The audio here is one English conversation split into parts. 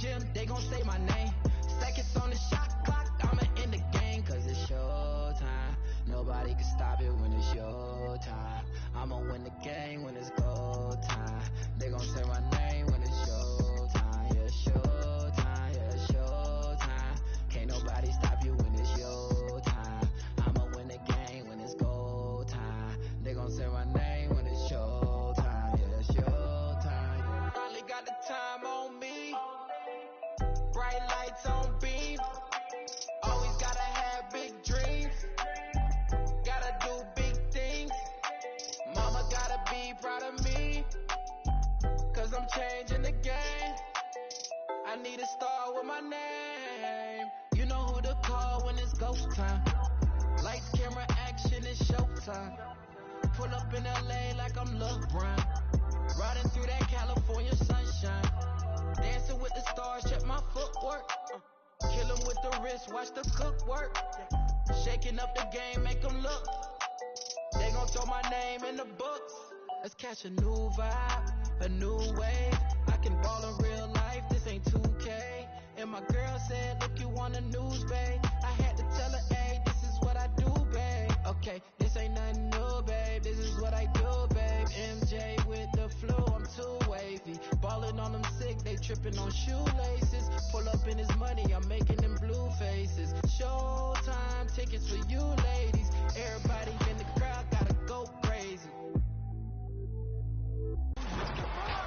gym, they gon' say my name. Seconds on the shot clock, I'ma end the game, cause it's showtime. Nobody can stop it when it's your time. I'ma win the game when it's go time. They gon' say my name when it's showtime. Yeah, showtime, yeah, showtime. Can't nobody stop you when it's your time. I'ma win the game when it's go time. They gon' say my name when it's showtime. Yeah, showtime. Finally got the time on me. Bright lights on beam. Always gotta have big dreams. Gotta do big things. Mama gotta be proud of me, cause I'm changing the game. I need a star with my name. You know who to call when it's ghost time. Lights, camera, action, it's showtime. Pull up in LA like I'm LeBron. Riding through that California sunshine. Dancing with the stars, check my footwork. Kill 'em with the wrist, watch the cook work. Shaking up the game, make 'em look. They gon' throw my name in the books. Let's catch a new vibe, a new wave. I can ball in real life, this ain't 2K. And my girl said, look, you on the news, babe. I had to tell her, hey, this is what I do, babe. Okay, this ain't nothing new, babe. This is what I do, babe. MJ with the flu, I'm too wavy. Ballin' on them sick, they trippin' on shoelaces. Pull up in his money, I'm making them blue faces. Showtime, tickets for you ladies. Everybody in the crowd gotta go crazy.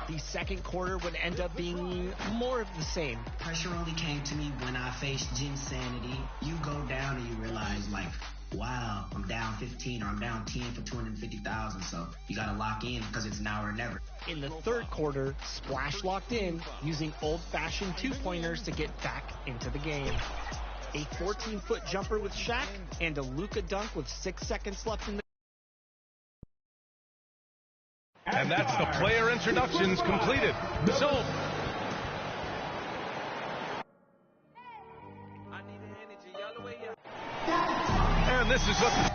The second quarter would end up being more of the same. Pressure only came to me when I faced Ginsanity. You go down and you realize, like, wow, I'm down 15 or I'm down 10 for 250,000. So you got to lock in because it's now or never. In the third quarter, Splash locked in, using old-fashioned two-pointers to get back into the game. A 14-foot jumper with Shaq and a Luka dunk with 6 seconds left in the. And that's the player introductions completed. So, and this is a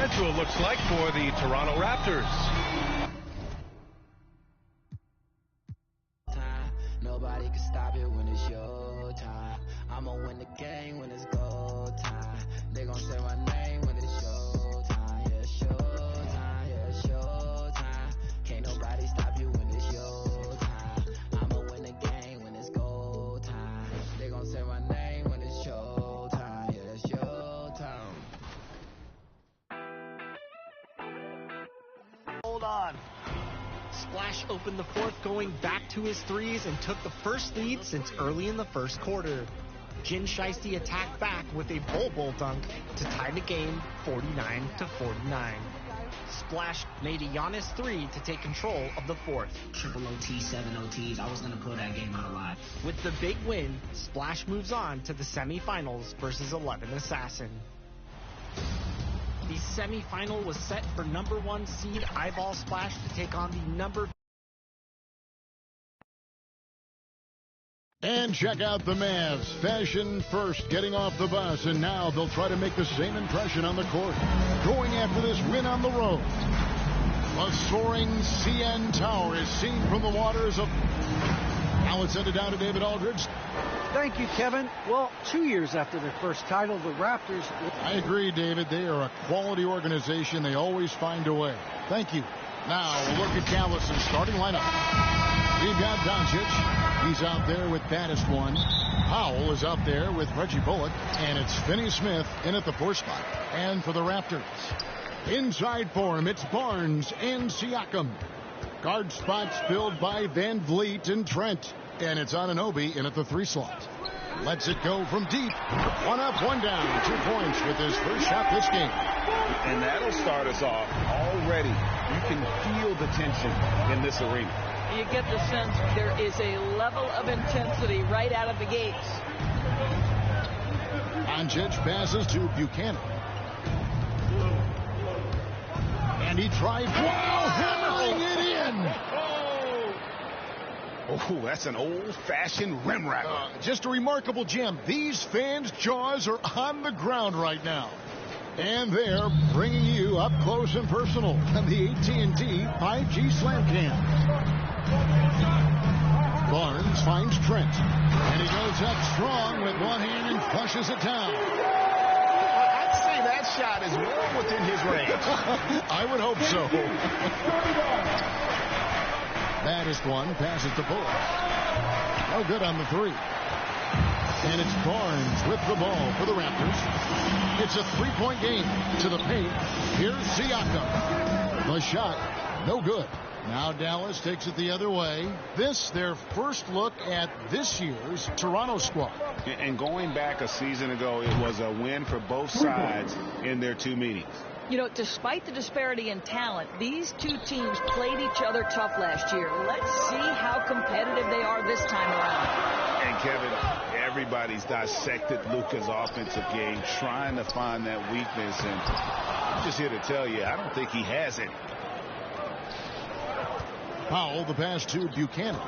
schedule looks like for the Toronto Raptors. Nobody can stop it when it's your time. I'ma win the game when it's go time. They gon' say my name when it's show time. Yeah, show time. Yeah, show time. Can't nobody stop you when it's your time. I'ma win the game when it's go time. They gon' say my name when it's show time. Yeah, it's show time. Hold on. Splash opened the fourth going back to his threes and took the first lead since early in the first quarter. Jin Shiesty attacked back with a bull dunk to tie the game 49-49. Splash made a Giannis three to take control of the fourth. Triple OT, 7 OTs. I was going to pull that game out alive. With the big win, Splash moves on to the semifinals versus 11 Assassin. The semifinal was set for number 1 seed Eyeball Splash to take on the number. And check out the Mavs. Fashion first, getting off the bus, and now they'll try to make the same impression on the court. Going after this win on the road. A soaring CN Tower is seen from the waters of... Now let's send it down to David Aldridge. Thank you, Kevin. Well, 2 years after their first title, the Raptors... I agree, David. They are a quality organization. They always find a way. Thank you. Now, we'll look at Galveston's starting lineup. We've got Doncic. He's out there with Baddest One. Powell is out there with Reggie Bullock. And it's Finney Smith in at the 4 spot. And for the Raptors, inside for him, it's Barnes and Siakam. Guard spots filled by Van Vliet and Trent. And it's Anunoby in at the 3 slot. Lets it go from deep. 1 up, 1 down. 2 points with his first shot this game. And that'll start us off already. You can feel the tension in this arena. You get the sense there is a level of intensity right out of the gates. Doncic passes to Buchanan. And he tried, hammering it in. Oh, that's an old-fashioned rim rattler. Just a remarkable gem. These fans' jaws are on the ground right now. And they're bringing you up close and personal on the AT&T 5G Slam Cam. Barnes finds Trent. And he goes up strong with one hand and flushes it down. I'd say that shot is well within his range. I would hope so. Baddest One passes to Bullock. No good on the 3. And it's Barnes with the ball for the Raptors. It's a 3-point game to the paint. Here's Siakam. The shot, no good. Now Dallas takes it the other way. This, their first look at this year's Toronto squad. And going back a season ago, it was a win for both sides in their 2 meetings. You know, despite the disparity in talent, these 2 teams played each other tough last year. Let's see how competitive they are this time around. And Kevin, everybody's dissected Luka's offensive game, trying to find that weakness. And I'm just here to tell you, I don't think he has any. Powell, the pass to Buchanan.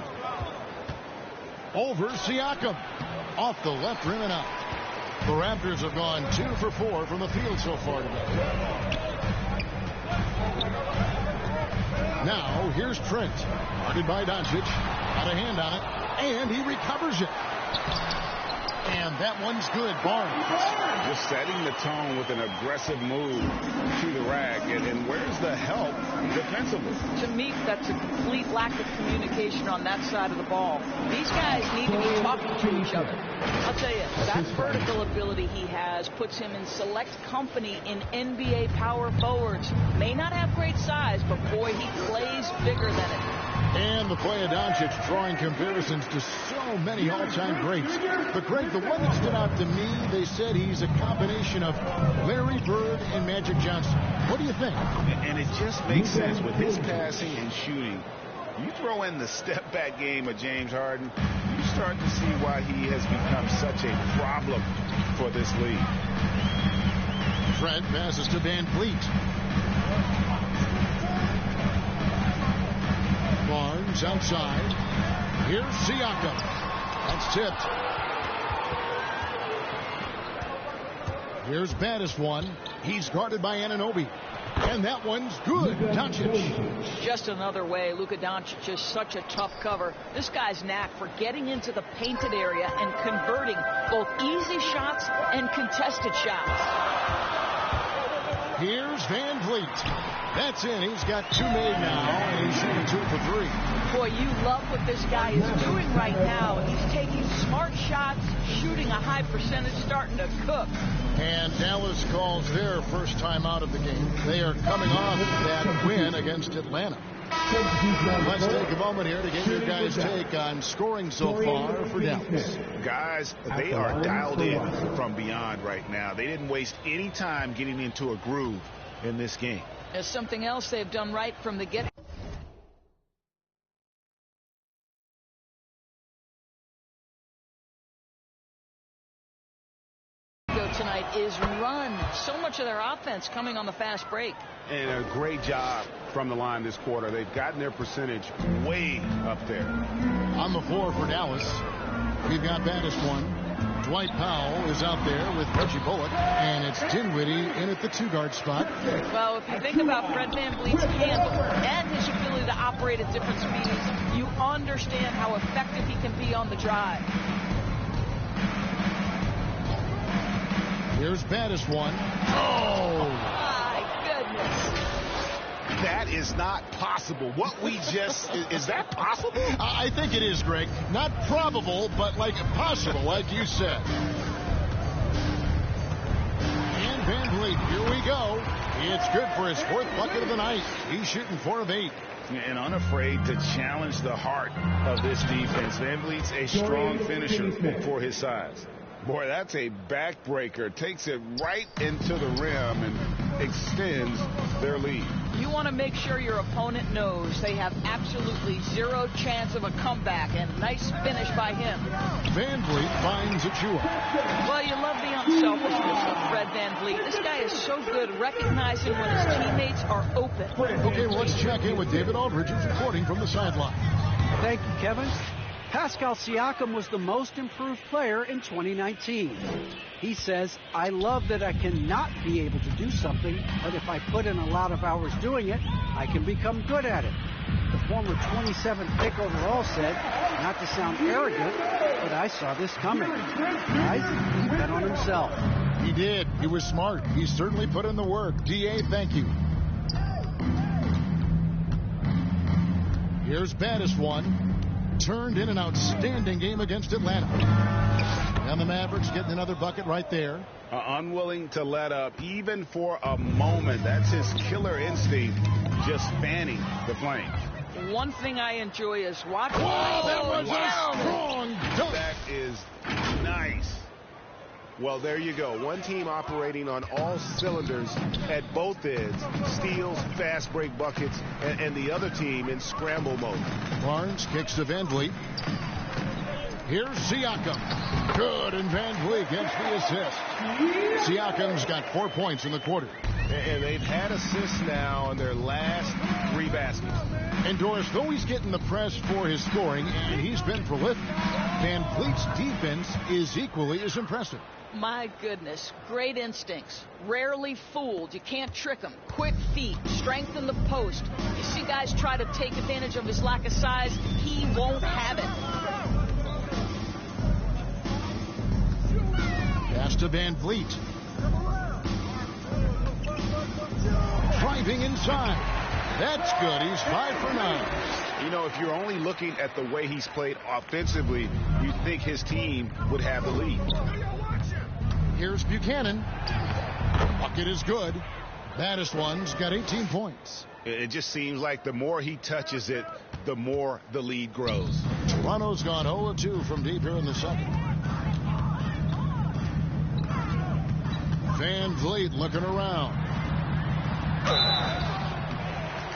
Over Siakam. Off the left rim and out. The Raptors have gone 2 for 4 from the field so far today. Now, here's Trent. Guarded by Doncic. Got a hand on it. And he recovers it. And that one's good. Barnes. Just setting the tone with an aggressive move to the rack. And where's the help defensively? To me, that's a complete lack of communication on that side of the ball. These guys need to be talking to each other. I'll tell you, that vertical ability he has puts him in select company in NBA power forwards. May not have great size, but boy, he plays bigger than it. And the play of Doncic drawing comparisons to so many all-time greats. But Greg, the one that stood out to me, they said he's a combination of Larry Bird and Magic Johnson. What do you think? And it just makes sense with his passing and shooting. You throw in the step-back game of James Harden, you start to see why he has become such a problem for this league. Trent passes to Van Vliet. Barnes outside. Here's Siakam. That's tipped. Here's Baddest One. He's guarded by Anunoby. And that one's good. Doncic. Just another way. Luka Doncic is such a tough cover. This guy's knack for getting into the painted area and converting both easy shots and contested shots. Here's Van Vliet. That's in. He's got 2 made now, and he's shooting 2 for 3. Boy, you love what this guy is doing right now. He's taking smart shots, shooting a high percentage, starting to cook. And Dallas calls their first time out of the game. They are coming off that win against Atlanta. Let's take a moment here to get your guys' take on scoring so far for Dallas. Guys, they are dialed in from beyond right now. They didn't waste any time getting into a groove in this game. There's something else they've done right from the get-go. Tonight is run. So much of their offense coming on the fast break. And a great job from the line this quarter. They've gotten their percentage way up there. On the floor for Dallas, we've got baddest one. Dwight Powell is out there with Reggie Bullock, and it's Dinwiddie in at the 2-guard spot. Well, if you think about Fred VanVleet's handle and his ability to operate at different speeds, you understand how effective he can be on the drive. Here's baddest one. Oh! My goodness. That is not possible. What we just, is that possible? I think it is, Greg. Not probable, but like possible, like you said. And Van Vliet, here we go. It's good for his 4th bucket of the night. He's shooting 4 of 8. And unafraid to challenge the heart of this defense. Van Vliet's a strong finisher for his size. Boy, that's a backbreaker. Takes it right into the rim and extends their lead. You want to make sure your opponent knows they have absolutely zero chance of a comeback, and nice finish by him. Van Vliet finds Achua. Well, you love the unselfishness of Fred VanVleet. This guy is so good recognizing when his teammates are open. Okay, well, let's check in with David Aldridge, who's reporting from the sideline. Thank you, Kevin. Pascal Siakam was the most improved player in 2019. He says, I love that I cannot be able to do something, but if I put in a lot of hours doing it, I can become good at it. The former 27th pick overall said, not to sound arrogant, but I saw this coming. Guys, he bet on himself. He did. He was smart. He certainly put in the work. D.A., thank you. Here's baddest one. Turned in an outstanding game against Atlanta. And the Mavericks getting another bucket right there. Unwilling to let up even for a moment. That's his killer instinct, just fanning the flames. One thing I enjoy is watching. Wow, that was a strong dunk. That is nice. Well, there you go. One team operating on all cylinders at both ends. Steals, fast break buckets, and the other team in scramble mode. Barnes kicks to Van Vliet. Here's Siakam. Good, and Van Vliet gets the assist. Siakam's got 4 points in the quarter. And they've had assists now in their last 3 baskets. And Doris, though he's getting the press for his scoring, and he's been prolific, Van Vliet's defense is equally as impressive. My goodness, great instincts. Rarely fooled. You can't trick him. Quick feet, strength in the post. You see guys try to take advantage of his lack of size. He won't have it. Pass to Van Vliet. Driving inside. That's good. He's 5 for 9. You know, if you're only looking at the way he's played offensively, you'd think his team would have the lead. Here's Buchanan. Bucket is good. Baddest one's got 18 points. It just seems like the more he touches it, the more the lead grows. Toronto's gone 0-2 from deep here in the second. Van Vliet looking around.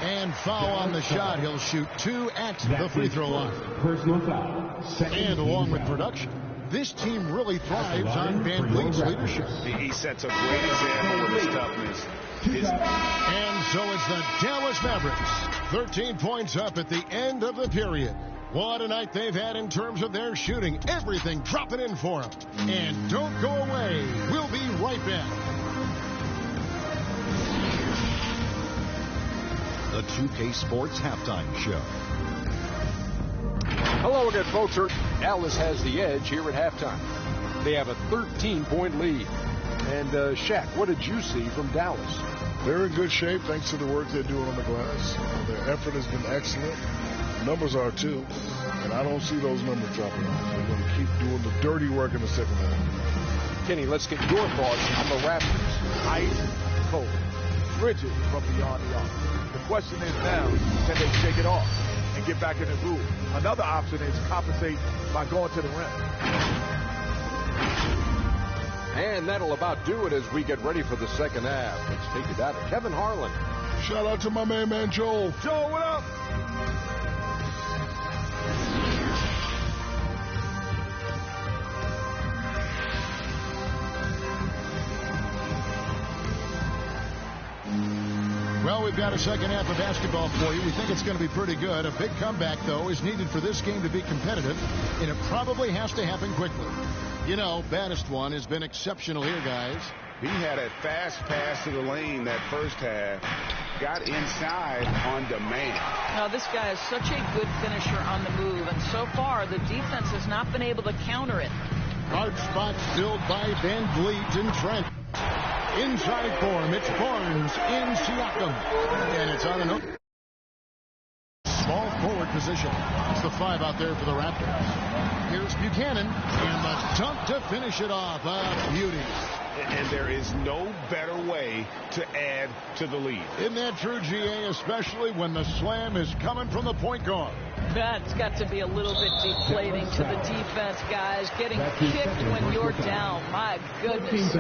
And foul on the shot. He'll shoot 2 at the free throw line. Personal foul. And along with production, this team really thrives on Van Vliet's leadership. He sets a great example with his toughness. And so it's the Dallas Mavericks. 13 points up at the end of the period. What a night they've had in terms of their shooting. Everything dropping in for them. And don't go away. We'll be right back. the 2K Sports Halftime Show. Hello again, folks. Dallas has the edge here at halftime. They have a 13-point lead. And, Shaq, what did you see from Dallas? They're in good shape thanks to the work they're doing on the glass. Their effort has been excellent. Numbers are, too. And I don't see those numbers dropping off. They're going to keep doing the dirty work in the second half. Kenny, let's get your thoughts on the Raptors. Ice cold. Frigid from beyond the arc. The question is now, can they shake it off and get back in the groove? Another option is compensate by going to the rim. And that'll about do it as we get ready for the second half. Let's take it out to Kevin Harlan. Shout out to my man Joel. Joel, what up? Well, we've got a second half of basketball for you. We think it's going to be pretty good. A big comeback, though, is needed for this game to be competitive, and it probably has to happen quickly. You know, Baddest One has been exceptional here, guys. He had a fast pass to the lane that first half. Got inside on demand. Now, this guy is such a good finisher on the move, and so far the defense has not been able to counter it. Hard spots filled by Van Vliet and Trent. Inside for Mitch Barnes in Siakam. And it's on an small forward position. It's the 5 out there for the Raptors. Here's Buchanan. And the dunk to finish it off. A beauty. And there is no better way to add to the lead. Isn't that true, GA? Especially when the slam is coming from the point guard. That's got to be a little bit deflating to the defense, guys. Getting kicked when you're down. My goodness.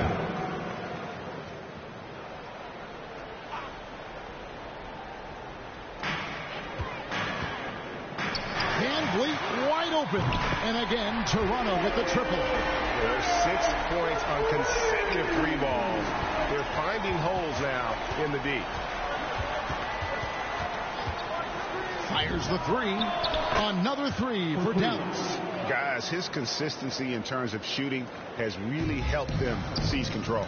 Van Vliet wide open. And again, Toronto with the triple. There's 6 points on consecutive 3 balls. They're finding holes now in the D. Fires the 3. Another 3 for Dallas. Guys, his consistency in terms of shooting has really helped them seize control.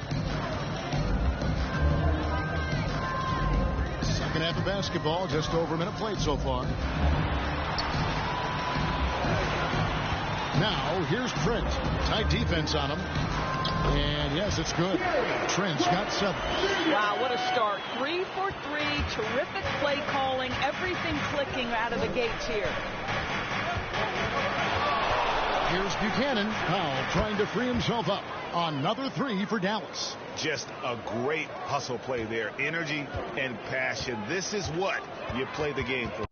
Second half of basketball, just over a minute played so far. Now, here's Trent. Tight defense on him. And, yes, it's good. Trent's got 7. Wow, what a start. 3 for 3. Terrific play calling. Everything clicking out of the gates here. Here's Buchanan. Powell trying to free himself up. Another 3 for Dallas. Just a great hustle play there. Energy and passion. This is what you play the game for.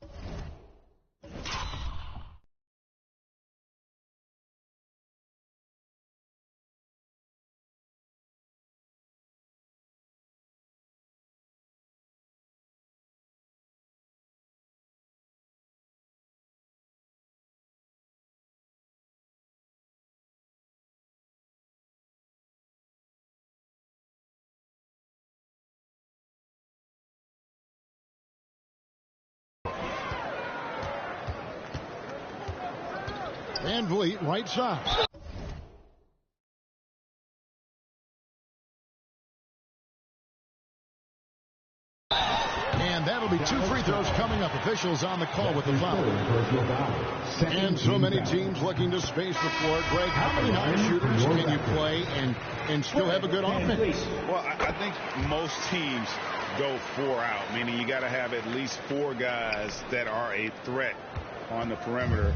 Van Vliet, right side. And that'll be 2 free throws coming up. Officials on the call with the foul. And so many teams looking to space the floor. Greg, how many non-shooters can you play and still have a good offense? Well, I think most teams go 4 out, meaning you got to have at least 4 guys that are a threat on the perimeter,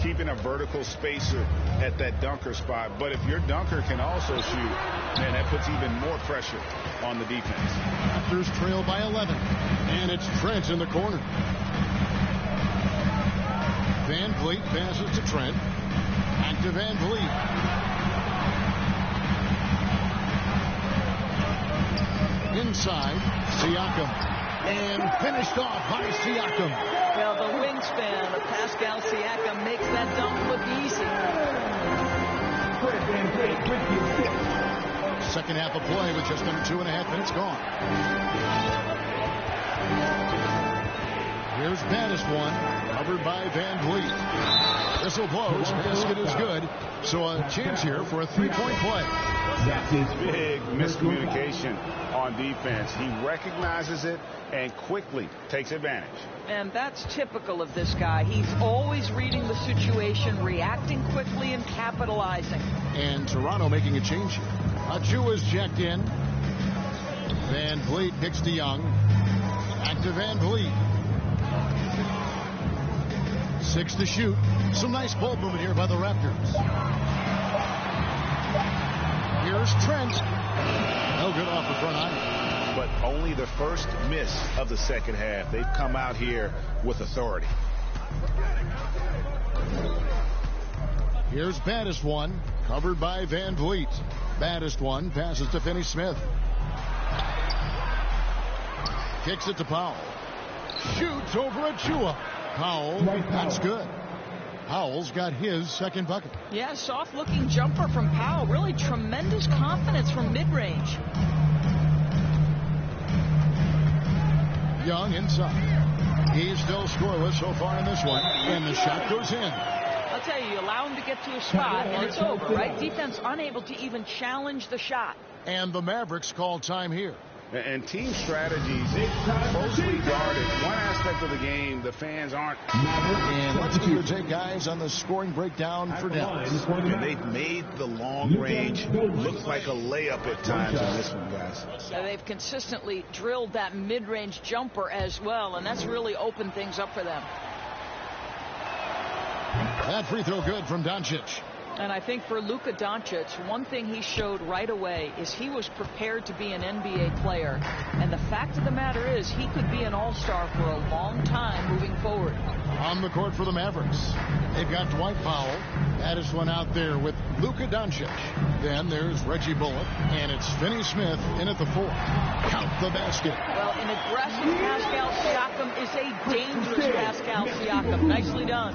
keeping a vertical spacer at that dunker spot. But if your dunker can also shoot, then that puts even more pressure on the defense. Raptors trail by 11, and it's Trent in the corner. Van Vliet passes to Trent. Back to Van Vliet. Inside, Siakam. And finished off by Siakam. Well, the wingspan of Pascal Siakam makes that dunk look easy. Second half of play with just under 2.5 minutes gone. Here's Baddest One, covered by Van Vliet. Whistle blows. Basket is good. So a chance here for a three-point play. That's his big miscommunication on defense. He recognizes it and quickly takes advantage. And that's typical of this guy. He's always reading the situation, reacting quickly, and capitalizing. And Toronto making a change here. Achua's checked in. Van Vliet picks DeYoung. Back to Van Vliet. 6 to shoot. Some nice ball movement here by the Raptors. Here's Trent. No good off the front iron. But only the first miss of the second half. They've come out here with authority. Here's Baddest one, covered by Van Vliet. Baddest one passes to Finney Smith. Kicks it to Powell. Shoots over Achua. Powell, that's good. Powell's got his second bucket. Yeah, soft-looking jumper from Powell. Really tremendous confidence from mid-range. Young inside. He's still scoreless so far in this one. And the shot goes in. I'll tell you, allow him to get to a spot, and it's over, right? Defense unable to even challenge the shot. And the Mavericks call time here. And team strategies closely guarded. One aspect of the game, the fans aren't. And let's take guys on the scoring breakdown for Dallas. And they've made the long range look like a layup at times in this one, guys. They've consistently drilled that mid-range jumper as well, and that's really opened things up for them. That free throw good from Doncic. And I think for Luka Doncic, one thing he showed right away is he was prepared to be an NBA player. And the fact of the matter is he could be an all-star for a long time moving forward. On the court for the Mavericks, they've got Dwight Powell. Baddest one out there with Luka Doncic. Then there's Reggie Bullock, and it's Finney Smith in at the 4. Count the basket. Well, an aggressive Pascal Siakam is a dangerous Pascal Siakam. Nicely done.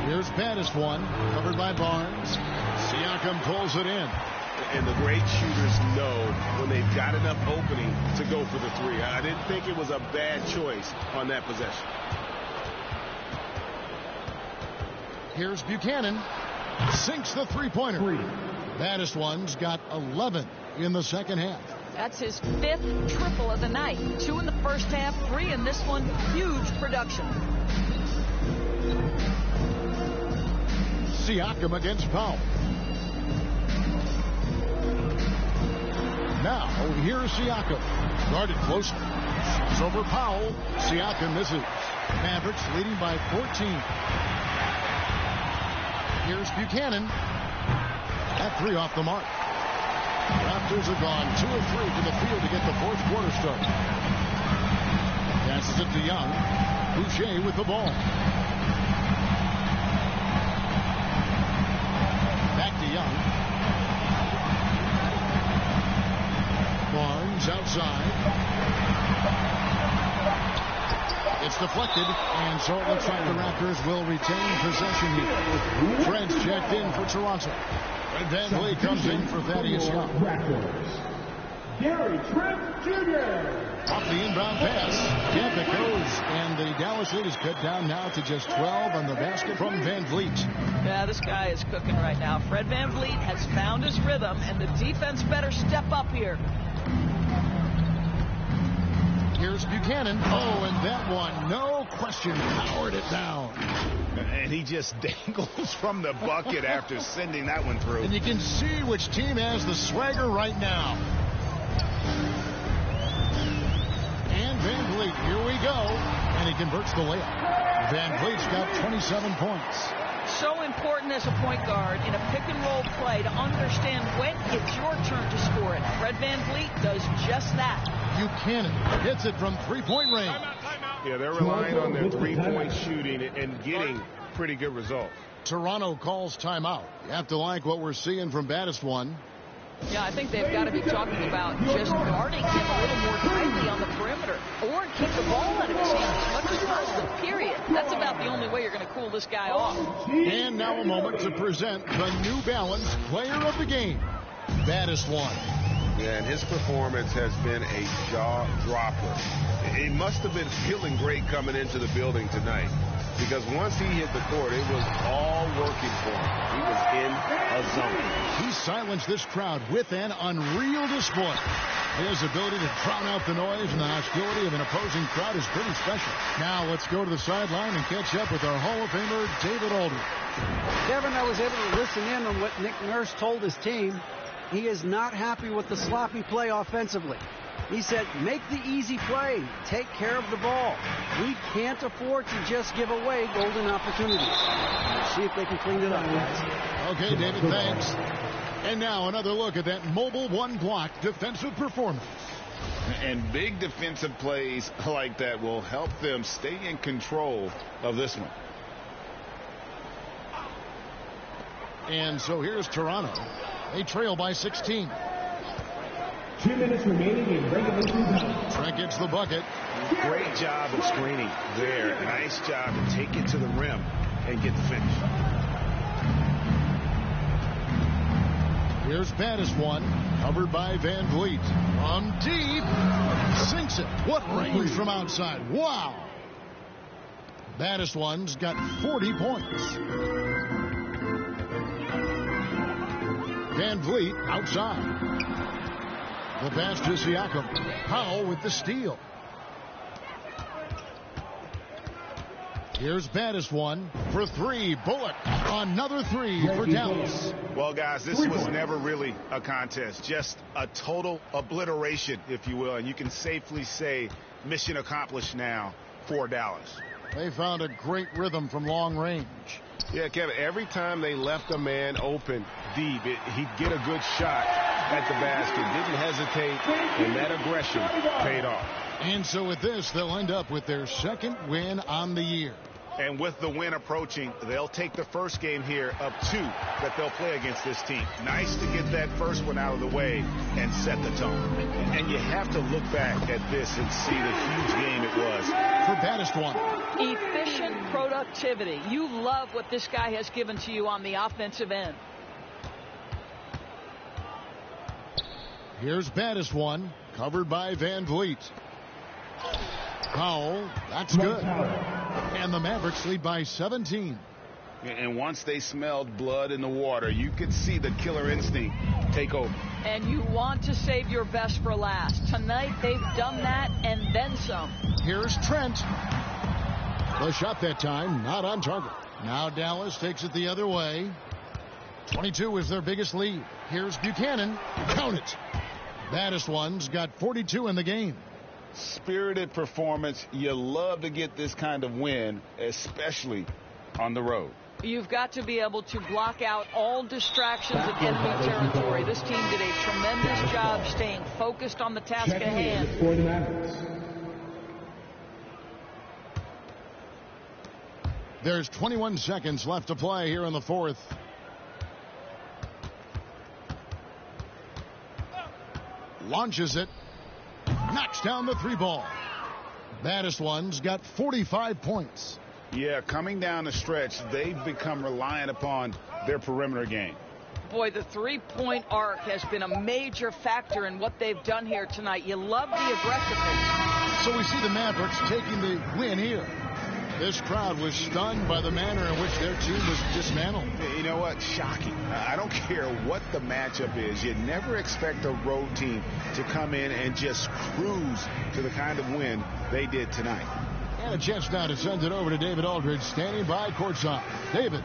Here's Baddest one, covered by Barnes. Siakam pulls it in. And the great shooters know when they've got enough opening to go for the three. I didn't think it was a bad choice on that possession. Here's Buchanan. Sinks the three-pointer. Baddest one's got 11 in the second half. That's his 5th triple of the night. 2 in the first half, 3 in this one. Huge production. Siakam against Powell. Now, here's Siakam. Guarded closely. It's over Powell. Siakam misses. Mavericks leading by 14. Here's Buchanan. That 3 off the mark. Raptors have gone 2 of 3 to the field to get the fourth quarter started. Passes it to Young. Boucher with the ball. Young. Barnes outside. It's deflected, and so it looks like the Raptors will retain possession here. Trent's checked in for Toronto. And Van Vliet comes in for Thaddeus Young. Gary Trent Jr. Off the inbound pass. Camp it goes, and the Dallas lead is cut down now to just 12 on the basket from Van Vliet. Yeah, this guy is cooking right now. Fred Van Vliet has found his rhythm, and the defense better step up here. Here's Buchanan. Oh, and that one, no question, powered it down. And he just dangles from the bucket after sending that one through. And you can see which team has the swagger right now. And Van Vliet, here we go. And he converts the layup. Van Vliet's got 27 points. So important as a point guard in a pick-and-roll play to understand when it's your turn to score it. Fred Van Vliet does just that. Buchanan hits it from three-point range. Yeah, they're relying on their three-point shooting and getting pretty good results. Toronto calls timeout. You have to like what we're seeing from Baddest one. Yeah, I think they've got to be talking about just guarding him a little more tightly on the perimeter or keep the ball out of his hands as much as possible, period. That's about the only way you're going to cool this guy off. And now a moment to present the New Balance Player of the Game, Baddest one. Yeah, and his performance has been a jaw dropper. He must have been feeling great coming into the building tonight. because once he hit the court, it was all working for him. He was in a zone. He silenced this crowd with an unreal display. His ability to drown out the noise and the hostility of an opposing crowd is pretty special. Now let's go to the sideline and catch up with our Hall of Famer, David Aldridge. Kevin, I was able to listen in on what Nick Nurse told his team. He is not happy with the sloppy play offensively. He said, make the easy play. Take care of the ball. We can't afford to just give away golden opportunities. Let's see if they can clean it up, guys. Okay, David, thanks. And now another look at that mobile one-block defensive performance. And big defensive plays like that will help them stay in control of this one. And so here's Toronto. They trail by 16. 2 minutes remaining in regulation time. Trent gets the bucket. Great job of screening there. Nice job to take it to the rim and get the finish. Here's Battis one, covered by Van Vliet. From deep, sinks it. What range from outside. Wow. Battis one's got 40 points. Van Vliet outside. The pass to Siakam. Powell with the steal. Here's Battis one for three. Bullock. Another three for Dallas. Well, guys, this was never really a contest. Just a total obliteration, if you will. And you can safely say mission accomplished now for Dallas. They found a great rhythm from long range. Yeah, Kevin, every time they left a man open deep, he'd get a good shot at the basket. Didn't hesitate, and that aggression paid off. And so with this, they'll end up with their second win on the year. And with the win approaching, they'll take the first game here of 2 that they'll play against this team. Nice to get that first one out of the way and set the tone. And you have to look back at this and see the huge game it was. For Battis one. Efficient productivity. You love what this guy has given to you on the offensive end. Here's Battis one, covered by Van Vliet. Powell, that's good. And the Mavericks lead by 17. And once they smelled blood in the water, you could see the killer instinct take over. And you want to save your best for last. Tonight, they've done that and then some. Here's Trent. The shot that time, not on target. Now Dallas takes it the other way. 22 is their biggest lead. Here's Buchanan. Count it. Battis one's got 42 in the game. Spirited performance. You love to get this kind of win, especially on the road. You've got to be able to block out all distractions in enemy territory. This team did a tremendous job staying focused on the task at hand. There's 21 seconds left to play here in the fourth. Launches it. Knocks down the three ball. Battis one's got 45 points. Yeah, coming down the stretch, they've become reliant upon their perimeter game. Boy, the three-point arc has been a major factor in what they've done here tonight. You love the aggressiveness. So we see the Mavericks taking the win here. This crowd was stunned by the manner in which their team was dismantled. You know what? Shocking. I don't care what the matchup is. You never expect a road team to come in and just cruise to the kind of win they did tonight. And a chance now to send it over to David Aldridge, standing by courtside. David.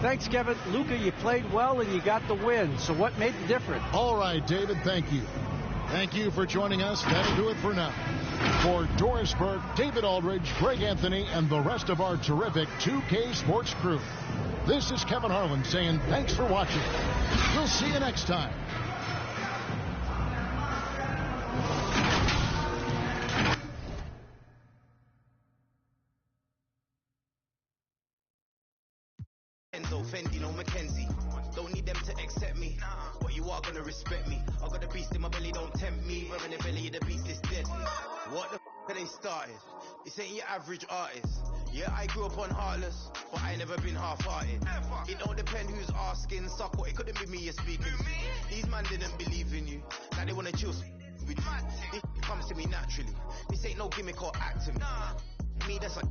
Thanks, Kevin. Luka, you played well and you got the win. So what made the difference? All right, David, thank you. Thank you for joining us. That'll do it for now. For Doris Burke, David Aldridge, Greg Anthony, and the rest of our terrific 2K Sports crew, this is Kevin Harlan saying thanks for watching. We'll see you next time. Enzo, Fendi, no Mackenzie. Don't need them to accept me, but you are gonna respect me. I got the beast in my belly, don't tempt me. We're in the belly, the beast is dead. What the f*** are they started? This ain't your average artist. Yeah, I grew up on Heartless, but I never been half-hearted. It don't depend who's asking, suck what, it couldn't be me you're speaking. These man didn't believe in you, now they wanna chill with you. It comes to me naturally. This ain't no gimmick or acting. Me, that's like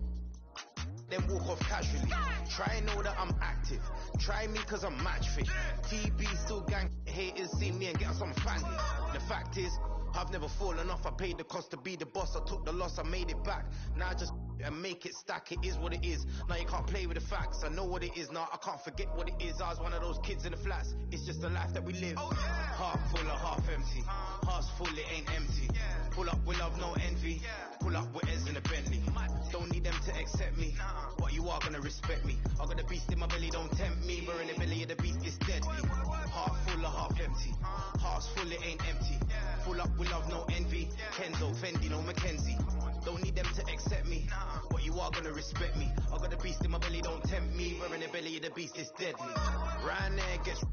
then walk off casually. Try know that I'm active. Try me cause I'm match fit. TB still gang. Haters see me and get some family. The fact is, I've never fallen off. I paid the cost to be the boss. I took the loss, I made it back. Now I just and make it stack. It is what it is. Now you can't play with the facts. I know what it is now. I can't forget what it is. I was one of those kids in the flats. It's just the life that we live. Half full or half empty. Heart's full, it ain't empty. Pull up with love, no envy. Pull up with Ez in a Bentley. Don't need them to accept me, but you are gonna respect me. I got a beast in my belly, don't tempt me. We're in the belly of the beast, it's deadly. Half full or half empty. Heart's full, it ain't empty. Pull up with love, no envy. Kenzo, Fendi, no Mackenzie. Don't need them to accept me, but you are gonna respect me. I got a beast in my belly, don't tempt me. We're in the belly of the beast, it's deadly. Round there gets,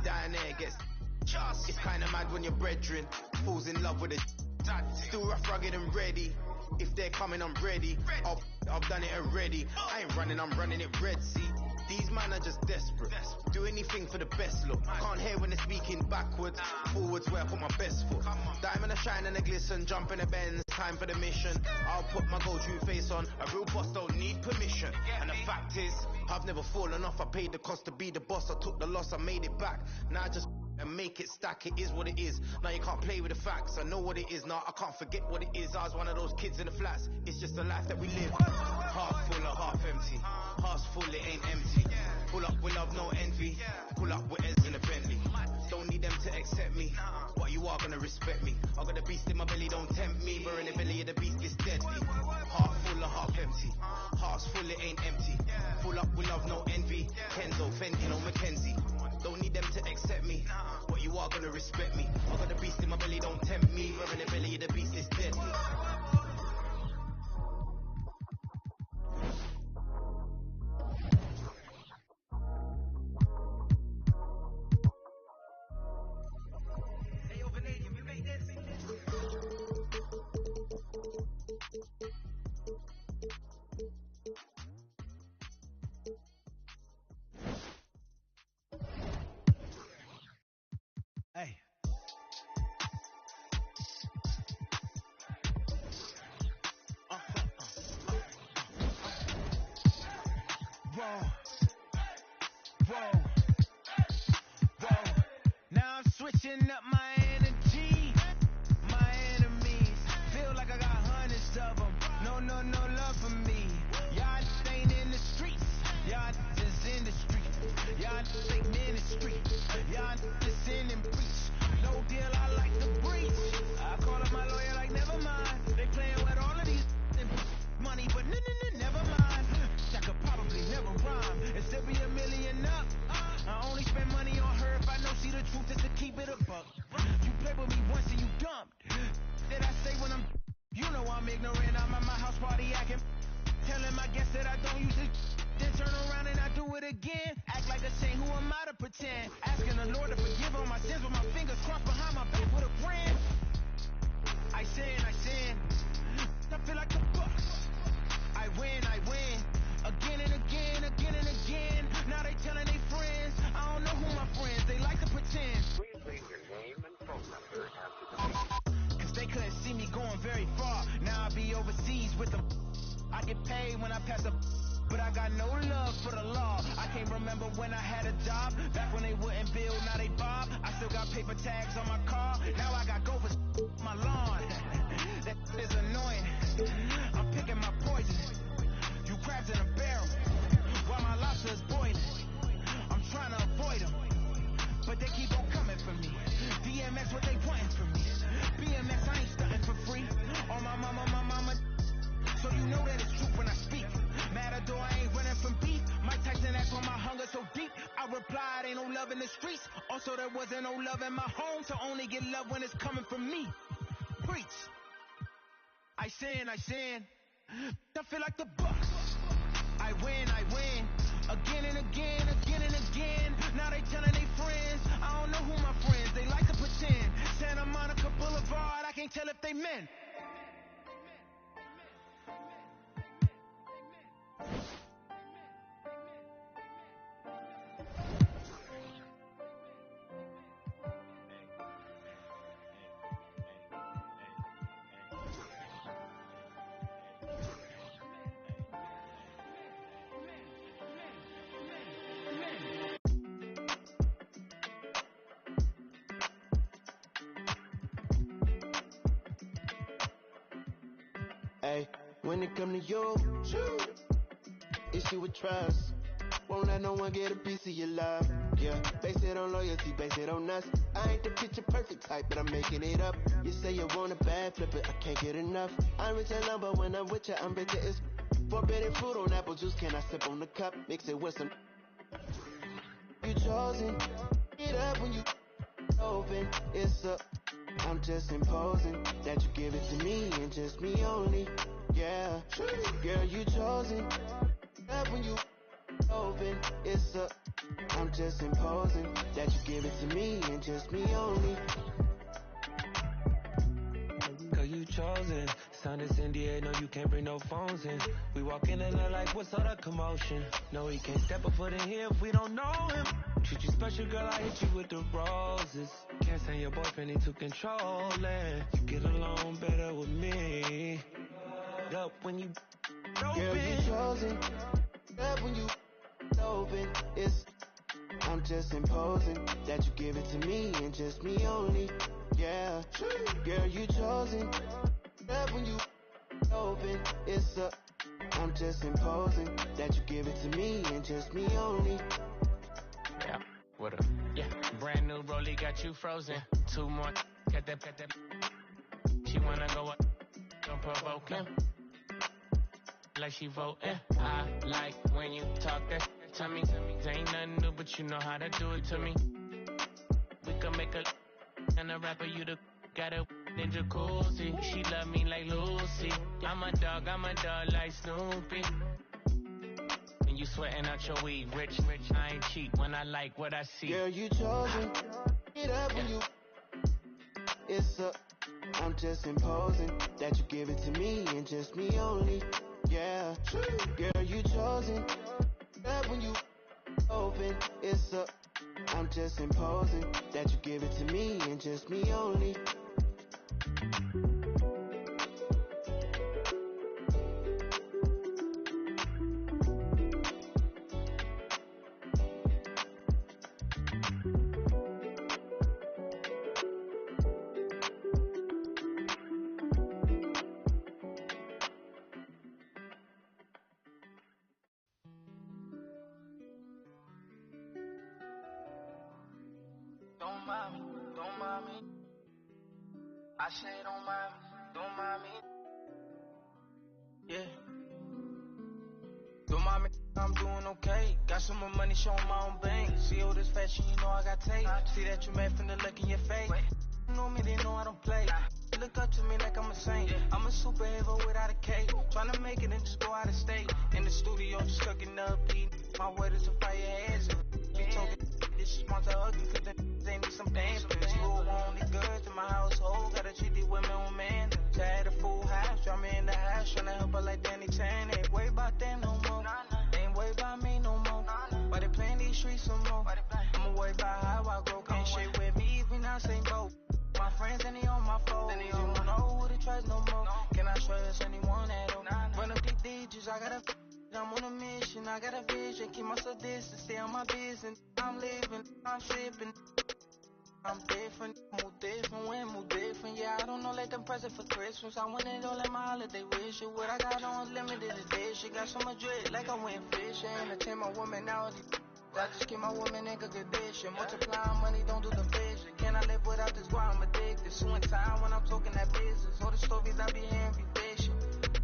down there gets. It's kinda mad when your brethren falls in love with a still rough, rugged and ready. If they're coming, I'm ready. I've done it already. I ain't running, I'm running it Red Sea. These men are just desperate. Do anything for the best look. Can't hear when they're speaking backwards. Forwards where I put my best foot. Diamond a shine and a glisten. Jump in a Benz. Time for the mission. I'll put my gold true face on. A real boss don't need permission. And the fact is, I've never fallen off. I paid the cost to be the boss. I took the loss, I made it back. Now I just and make it stack. It is what it is. Now you can't play with the facts. I know what it is now. I can't forget what it is. I was one of those kids in the flats. It's just the life that we live. Half full or half empty. Heart's full, it ain't empty. Pull up with love, no envy. Pull up with Ez in a Bentley. Don't need them to accept me, but you are gonna respect me. I got a beast in my belly, don't tempt me. We're in the belly of the beast, it's deadly. Half full or half empty. Heart's full, it ain't empty. Pull up with love, no envy. Kenzo, Fendi, no Mackenzie. Don't need them to accept me, but you are gonna respect me. I got a beast in my belly, don't tempt me. We're in the belly of the beast, it's deadly. Hey. Whoa. Now I'm switching up my energy. My enemies feel like I got hundreds of them. No love for me. Y'all ain't in the streets. Y'all just in the street. Y'all take ministry. Y'all just in and preach. No deal, I like the breach. I call up my lawyer like never mind. They playing with all of these money, but never mind. I could probably never rhyme and still be $1 million up. I only spend money on her if I know she the truth is to keep it a buck. You play with me once and you dumb. Did I say when I'm you know I'm ignorant, I'm at my house party acting. Telling my guests that I don't use it. Then turn around and I do it again. Act like a saint, who am I to pretend? Asking the Lord to forgive all my sins with my fingers crossed behind my back with a friend. I sin. I feel like the Bucks. I win. Again and again. Now they telling their friends. I don't know who my friends, they like to pretend. Please leave your name and phone number after the beep. They couldn't see me going very far. Now I be overseas with them. I get paid when I pass a but I got no love for the law. I can't remember when I had a job. Back when they wouldn't build, now they bob. I still got paper tags on my car. Now I got gophers my lawn. That is annoying. I'm picking my poison. You crabs in a barrel while my lobster is boiling. I'm trying to avoid them, but they keep on coming for me. DMX, what they wanting from me? BMX, I ain't stunting for free. On my mama, so you know that it's true when I speak. Matador, I ain't running from beef. Mike Tyson asked why my hunger so deep. I replied, ain't no love in the streets. Also, there wasn't no love in my home, so only get love when it's coming from me. Preach. I sin. I feel like the Bucks. I win. Again and again. Now they telling their friends. I don't know who my friends, they like to pretend. Santa Monica Boulevard, I can't tell if they men. Hey, when it come to you, issue with trust. Won't let no one get a piece of your love. Yeah, base it on loyalty, base it on us. I ain't the picture perfect type, but I'm making it up. You say you want a bad, flip it, I can't get enough. I'm rich and lumber, when I'm with you, I'm bitter. It's forbidden fruit on apple juice, can I sip on the cup? Mix it with some. You chosen, it up when you open. It's up, I'm just imposing that you give it to me and just me only. Yeah, girl, you chosen, up when you open. It's up, I'm just imposing that you give it to me and just me only. Girl, you chosen. Sound is India, no, you can't bring no phones in. We walk in and like, what's all the commotion? No, he can't step a foot in here if we don't know him. Treat you special, girl, I hit you with the roses. Can't stand your boyfriend, he too controlling. You get along better with me. Up when you open. Girl, you chosen. Up when you open. It's, I'm just imposing that you give it to me and just me only. Yeah, girl, you chosen. Up when you open. It's up, I'm just imposing that you give it to me and just me only. Yeah, what up? Yeah, brand new rollie got you frozen. Two more, got that. She wanna go up, don't provoke him. Like she voting. I like when you talk that to me. Ain't nothing new, but you know how to do it to me. We can make a and a rapper, you the got a in jacuzzi. She love me like Lucy. I'm a dog like Snoopy. And you sweating out your weed, rich, I ain't cheap when I like what I see. Girl, you chosen. Get up when you. It's up. I'm just imposing that you give it to me and just me only. Yeah, girl, you chosen. Up when you open. It's up. I'm just imposing that you give it to me and just me only. Don't mind me. I say don't mind me. Yeah. Don't mind me, I'm doing okay. Got some more money, showing my own bank. See all this fashion, you know I got tape. See that you mad from the look in your face. You know me, they know I don't play. They look up to me like I'm a saint. I'm a superhero without a cape. Tryna make it and just go out of state. In the studio, just cooking up, eating. My word is to fire hazard. Be talking this is monster ugly, cause they need some dancers. Rule only goods in my household. Gotta treat these women on man. So I had a full house, draw me in the house, tryna help her like Danny Tan. Ain't worry about them no more. They ain't worry about me no more. Why they playing these streets some more? I'ma worry about how I grow. Can't shit with me if we not same boat. My friends and they on my phone. You don't know who to trust no more. Can I trust anyone at all? Run up these digits, I gotta. I'm on a mission, I got a vision. Keep myself distant, stay on my business. I'm living, I'm sipping. I'm different, move different, yeah, I don't know, let them present for Christmas. I want it all in my holiday wish. What I got on limited edition. Got so much drip, like I went fishing. Entertain my woman now. I just keep my woman in good condition. Multiplying money, don't do the vision. Can I live without this? Why I'm addicted. So in time when I'm talking that business. All the stories I be hearing be fiction.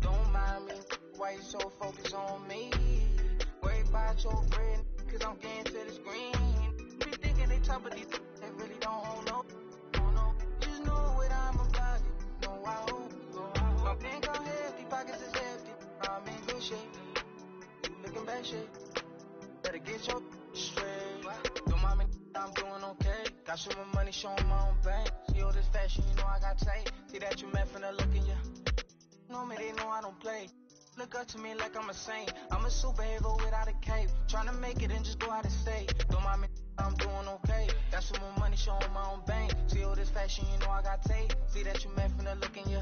Don't mind me, why you so focused on me? Worry about your bread, cause I'm getting to this green. Be thinking they top of these, they really don't hold no. Just know what I'm about, know I hope. My bank account hefty, pockets is hefty. I'm in good shape, looking bad shape. Better get your straight. Don't mind me, I'm doing okay. Got some more money, showing my own bank. See all this fashion, you know I got tape. See that you met from the look in ya. Know me, they know I don't play. Look up to me like I'm a saint. I'm a superhero without a cape. Tryna make it and just go out of state. Don't mind me, I'm doing okay. Got some more money, showing my own bank. See all this fashion, you know I got tape. See that you met from the look in ya.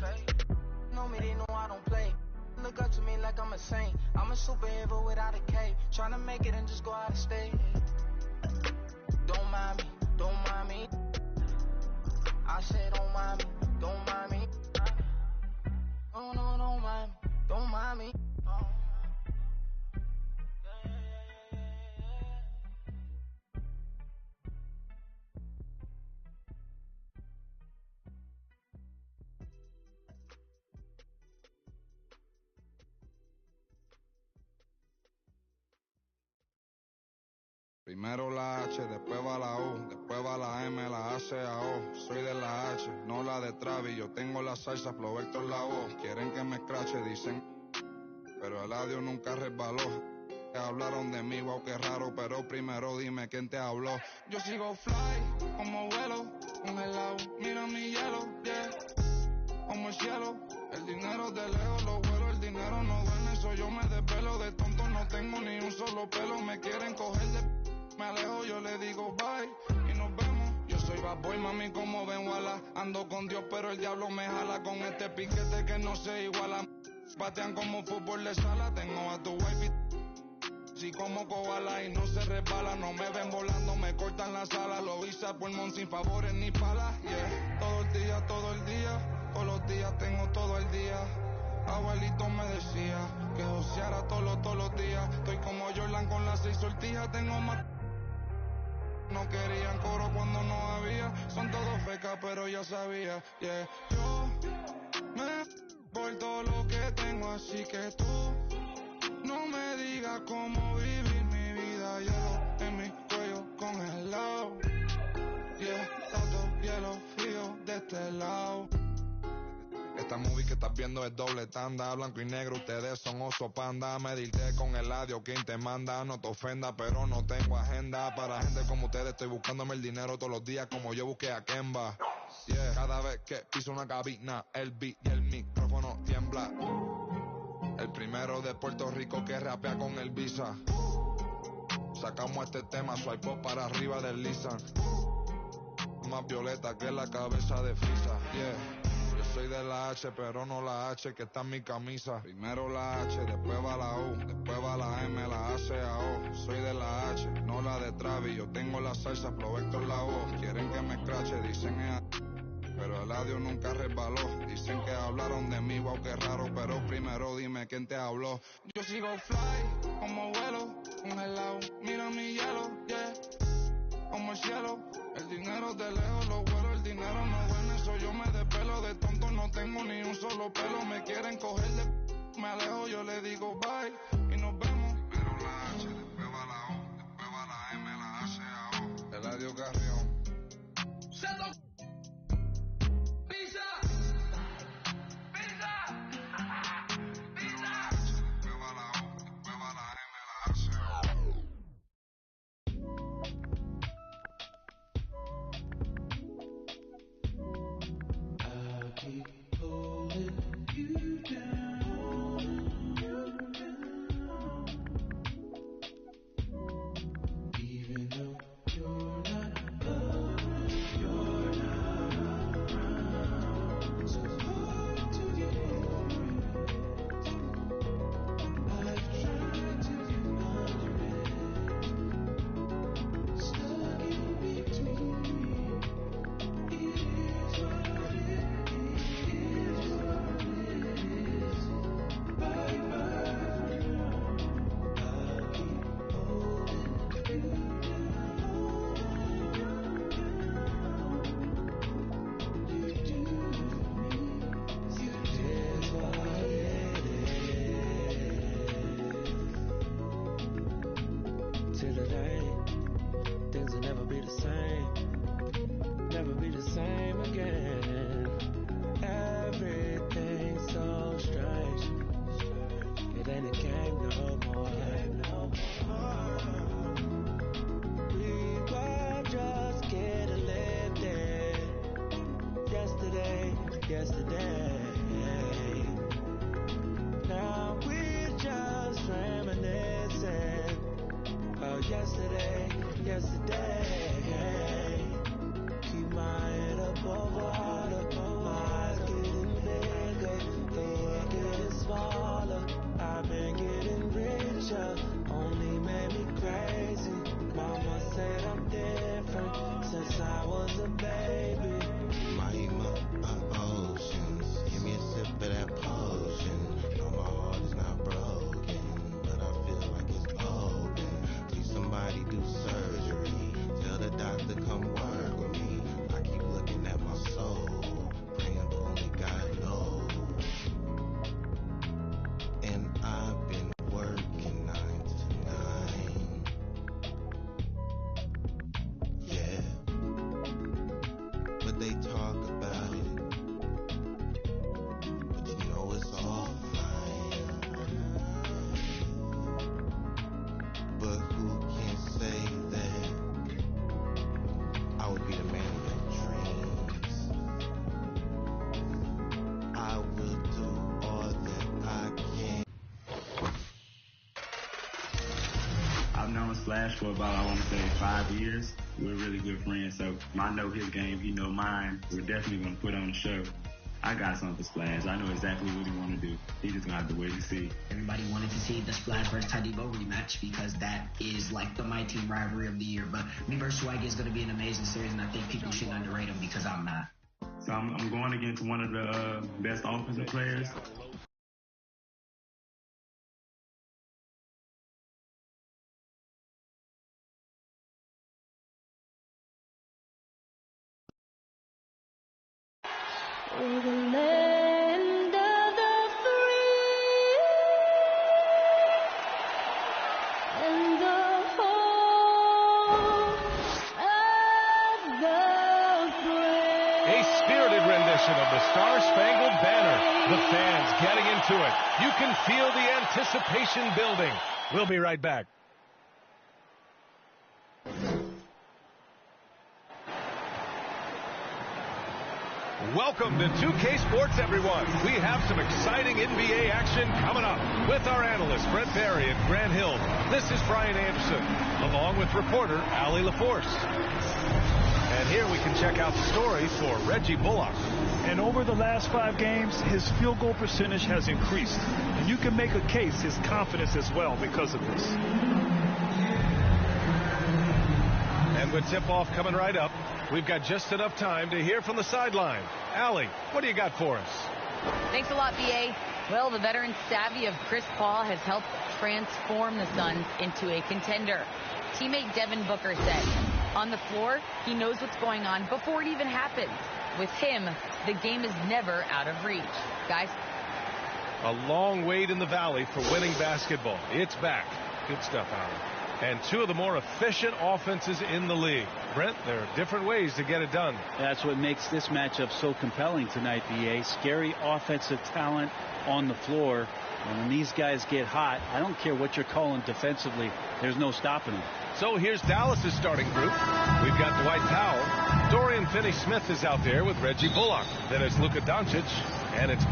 Know me, they know I don't play. Look up to me like I'm a saint. I'm a superhero without a cape. Tryna make it and just go out of state. Don't mind me, don't mind me. I said don't mind me, don't mind me. Oh no, don't mind me. Primero la H, después va la U, después va la M, la A, C, A, O. Soy de la H, no la de Travis, yo tengo la salsa, Flow Héctor la voz. Quieren que me escrache, dicen, pero el audio nunca resbaló. Hablaron de mí, wow, qué raro, pero primero dime quién te habló. Yo sigo fly, como vuelo, congelado, mira mi hielo, yeah, como el cielo. El dinero de lejos, lo vuelo, el dinero no duerme, eso yo me desvelo. De tonto no tengo ni un solo pelo, me quieren coger de... Me alejo, yo le digo bye, y nos vemos. Yo soy bad boy, mami, como ven, wala. Ando con Dios, pero el diablo me jala con este piquete que no se iguala. Batean como fútbol de sala, tengo a tu wife sí como koala y no se resbala. No me ven volando, me cortan la sala. Lo hice a pulmón sin favores ni palas, yeah. Todo el día, todos los días tengo todo el día. Abuelito me decía que joseara todos los días. Estoy como Jordan con las 6 sortijas, tengo más. No querían coro cuando no había. Son todos fecas, pero ya sabía, yeah. Yo me por todo lo que tengo, así que tú no me digas cómo vivir mi vida. Hielo en mi cuello congelado, yeah, todo hielo frío de este lado. Esta movie que estás viendo es doble tanda, blanco y negro, ustedes son oso panda. Medirte con el audio, quien te manda, no te ofenda, pero no tengo agenda. Para gente como ustedes estoy buscándome el dinero todos los días como yo busqué a Kemba, yeah. Cada vez que piso una cabina, el beat y el micrófono tiembla. El primero de Puerto Rico que rapea con el Visa. Sacamos este tema, swipe up para arriba del Lisan. Más violeta que la cabeza de Frisa, yeah. Yo soy de la H, pero no la H que está en mi camisa. Primero la H, después va la U, después va la M, la A, C, A, O. Soy de la H, no la de Travis, yo tengo la salsa, Flow Héctor la voz. Quieren que me escrache, dicen pero el audio nunca resbaló. Dicen que hablaron de mí, wow, qué raro, pero primero dime quién te habló. Yo sigo fly, como vuelo, congelado, mira mi hielo, yeah, como el cielo. El dinero de lejos, lo vuelo, el dinero no duerme, eso yo me despelo. De tonto no tengo ni un solo pelo, me quieren coger de... Me alejo, yo le digo bye, y nos vemos. Primero la H, después va la U, después va la M, la A, C, A, O. Eladio Carrión. Splash for about, I want to say, 5 years. We're really good friends, so I know his game, he know mine. We're definitely going to put on a show. I got something for Splash. I know exactly what he want to do. He just going to have to wait and see. Everybody wanted to see the Splash versus Tadibo rematch because that is like the My Team rivalry of the year. But me versus Swaggy is going to be an amazing series, and I think people should underrate him because I'm not. So I'm going against one of the best offensive players. In the land of the free and the home of the brave. A spirited rendition of the Star-Spangled Banner. The fans getting into it. You can feel the anticipation building. We'll be right back. Welcome to 2K Sports, everyone. We have some exciting NBA action coming up with our analysts, Brent Barry and Grant Hill. This is Brian Anderson, along with reporter Allie LaForce. And here we can check out the story for Reggie Bullock. And over the last 5 games, his field goal percentage has increased. And you can make a case, his confidence as well, because of this. And with tip-off coming right up, we've got just enough time to hear from the sideline. Allie, what do you got for us? Thanks a lot, B.A. Well, the veteran savvy of Chris Paul has helped transform the Suns into a contender. Teammate Devin Booker said, on the floor, he knows what's going on before it even happens. With him, the game is never out of reach. Guys? A long wait in the valley for winning basketball. It's back. Good stuff, Allie. And 2 of the more efficient offenses in the league. Brent, there are different ways to get it done. That's what makes this matchup so compelling tonight, B.A. Scary offensive talent on the floor. And when these guys get hot, I don't care what you're calling defensively. There's no stopping them. So here's Dallas's starting group. We've got Dwight Powell. Dorian Finney-Smith is out there with Reggie Bullock. Then it's Luka Doncic. And it's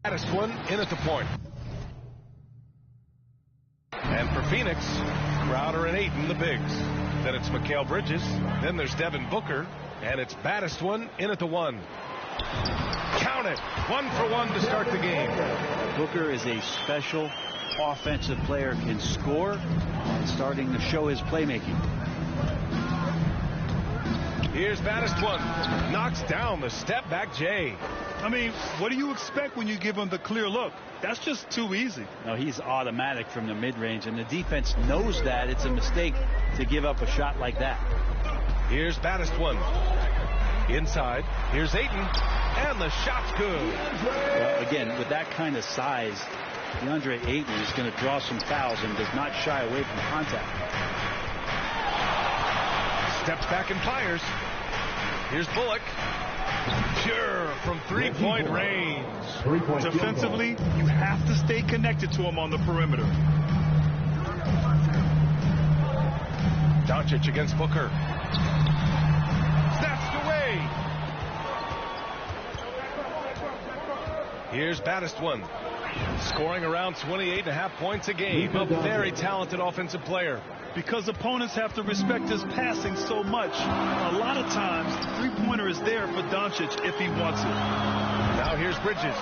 Baddest-One in at the point. And for Phoenix, Crowder and Ayton, the bigs. Then it's Mikal Bridges. Then there's Devin Booker. And it's Baddest-One in at the 1. Count it. 1 for 1 to start the game. Booker is a special offensive player, can score, and starting to show his playmaking. Here's Baddest-One. Knocks down the step-back J. I mean, what do you expect when you give him the clear look? That's just too easy. No, he's automatic from the mid-range, and the defense knows that. It's a mistake to give up a shot like that. Here's Baddest-One. Inside. Here's Ayton. And the shot's good. Well, again, with that kind of size, DeAndre Ayton is going to draw some fouls and does not shy away from contact. Steps back and fires. Here's Bullock. Sure, from three-point range. Defensively, you have to stay connected to him on the perimeter. Doncic against Booker. Snatched away. Here's Baddest-One. Scoring around 28.5 points a game. A very talented offensive player. Because opponents have to respect his passing so much, a lot of times, the three-pointer is there for Doncic if he wants it. Now here's Bridges.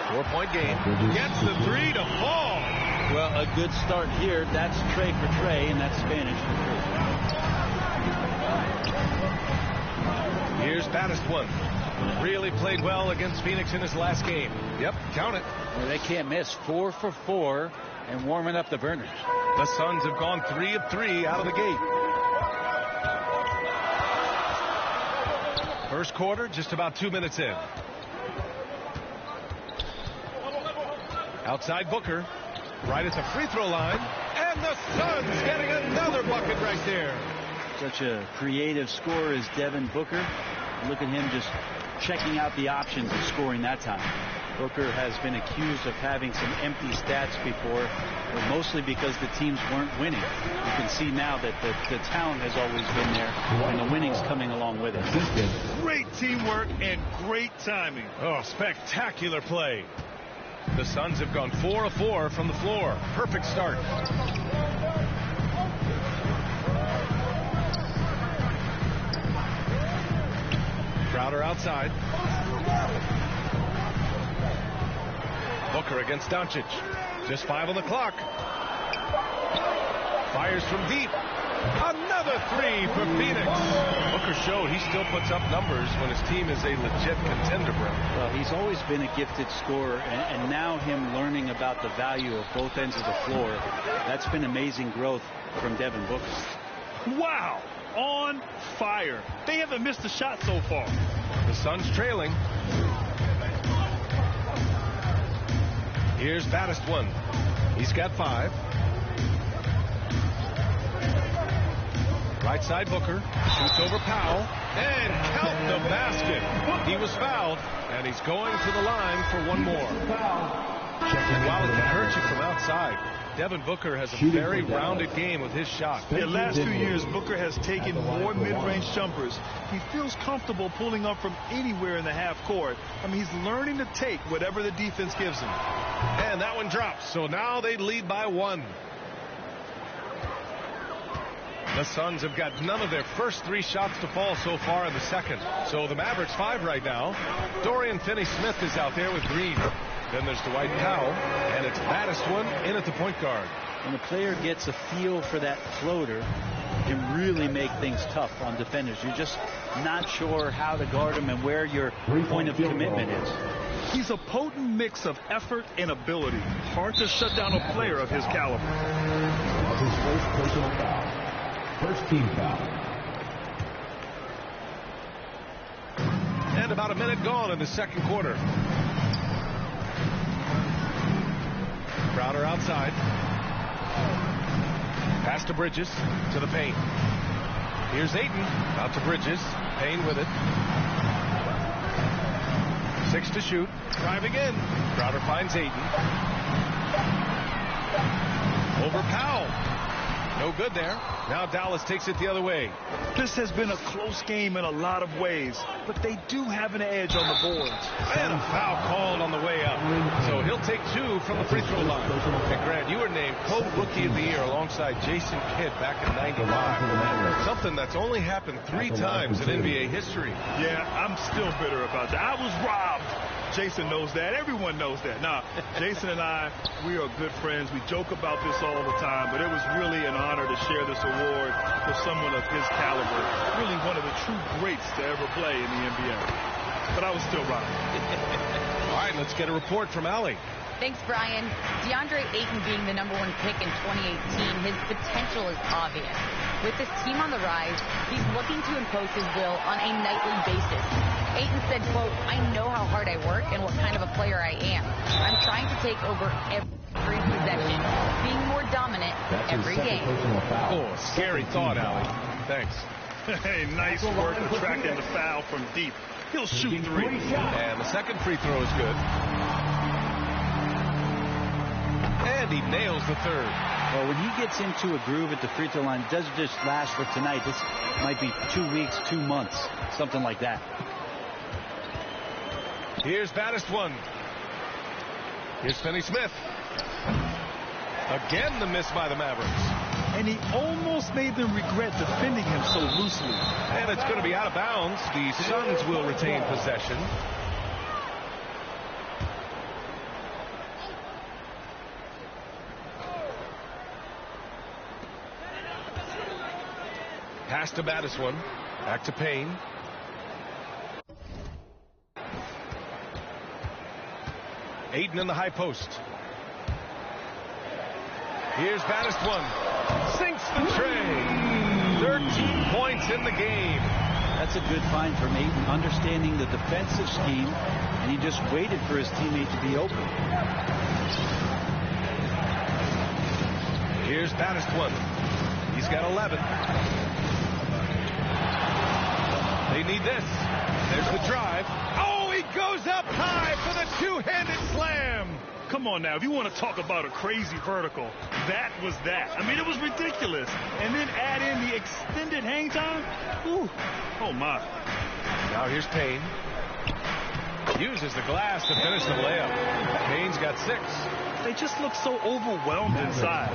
4-point game. Gets the 3 to fall. Well, a good start here. That's Trey for Trey, and that's Spanish for Trey. Here's Baddest-One. Really played well against Phoenix in his last game. Yep, count it. Well, they can't miss. 4 for 4 and warming up the burners. The Suns have gone 3 of 3 out of the gate. First quarter, just about 2 minutes in. Outside Booker, right at the free throw line, and the Suns getting another bucket right there. Such a creative scorer as Devin Booker. Look at him just checking out the options and scoring that time. Booker has been accused of having some empty stats before, but mostly because the teams weren't winning. You can see now that the talent has always been there, and the winning's coming along with it. Great teamwork and great timing. Oh, spectacular play. The Suns have gone 4 of 4 from the floor. Perfect start. Crowder outside. Booker against Doncic. Just 5 on the clock. Fires from deep. Another 3 for Phoenix. Booker showed he still puts up numbers when his team is a legit contender, bro. Well, he's always been a gifted scorer, and now him learning about the value of both ends of the floor, that's been amazing growth from Devin Booker. Wow, on fire. They haven't missed a shot so far. The Suns trailing. Here's Baddest one. He's got 5. Right side Booker. Shoots over Powell. And count the basket. He was fouled. And he's going to the line for one more. And while it can hurt you from outside, Devin Booker has a very rounded game with his shot. The last 2 years, Booker has taken more mid-range jumpers. He feels comfortable pulling up from anywhere in the half court. I mean, he's learning to take whatever the defense gives him. And that one drops. So now they lead by 1. The Suns have got none of their first 3 shots to fall so far in the second. So the Mavericks 5 right now. Dorian Finney-Smith is out there with Green. Then there's Dwight Powell, and it's Baddest one in at the point guard. When a player gets a feel for that floater, it can really make things tough on defenders. You're just not sure how to guard him and where your point of commitment is. He's a potent mix of effort and ability. Hard to shut down a player of his caliber. That's his first personal foul. First team foul. And about a minute gone in the second quarter. Crowder outside. Pass to Bridges. To the paint. Here's Ayton. Out to Bridges. Payne with it. 6 to shoot. Driving in. Crowder finds Ayton. Over Powell. No good there. Now Dallas takes it the other way. This has been a close game in a lot of ways, but they do have an edge on the boards. And a foul called on the way up. So he'll take 2 from the free throw line. And Grant, you were named co-rookie of the year alongside Jason Kidd back in '95. Something that's only happened 3 times in NBA history. Yeah, I'm still bitter about that. I was robbed. Jason knows that. Everyone knows that. Now, Jason and I, we are good friends. We joke about this all the time, but it was really an honor to share this award with someone of his caliber. Really one of the true greats to ever play in the NBA. But I was still robbed. All right, let's get a report from Allie. Thanks, Brian. DeAndre Ayton being the #1 pick in 2018, his potential is obvious. With his team on the rise, he's looking to impose his will on a nightly basis. Ayton said, quote, "I know how hard I work and what kind of a player I am. I'm trying to take over every possession, being more dominant every game." Oh, scary thought, Allie. Thanks. Hey, nice work attracting the foul from deep. He'll shoot 3. And the second free throw is good. And he nails the third. Well, when he gets into a groove at the free throw line, it doesn't just last for tonight. This might be 2 weeks, 2 months, something like that. Here's Baddest one. Here's Finney-Smith. Again, the miss by the Mavericks. And he almost made them regret defending him so loosely. And it's going to be out of bounds. The Suns will retain possession. Pass to Baddest one. Back to Payne. Ayton in the high post. Here's Baddest one. Sinks the tray. 13 points in the game. That's a good find from Ayton, understanding the defensive scheme, and he just waited for his teammate to be open. Here's Baddest one. He's got 11. They need this. There's the drive. Oh, he goes up high for the 2-handed slam. Come on now, if you want to talk about a crazy vertical, that was that. I mean, it was ridiculous. And then add in the extended hang time. Ooh. Oh, my. Now here's Payne. Uses the glass to finish the layup. Kane's got 6. They just look so overwhelmed inside.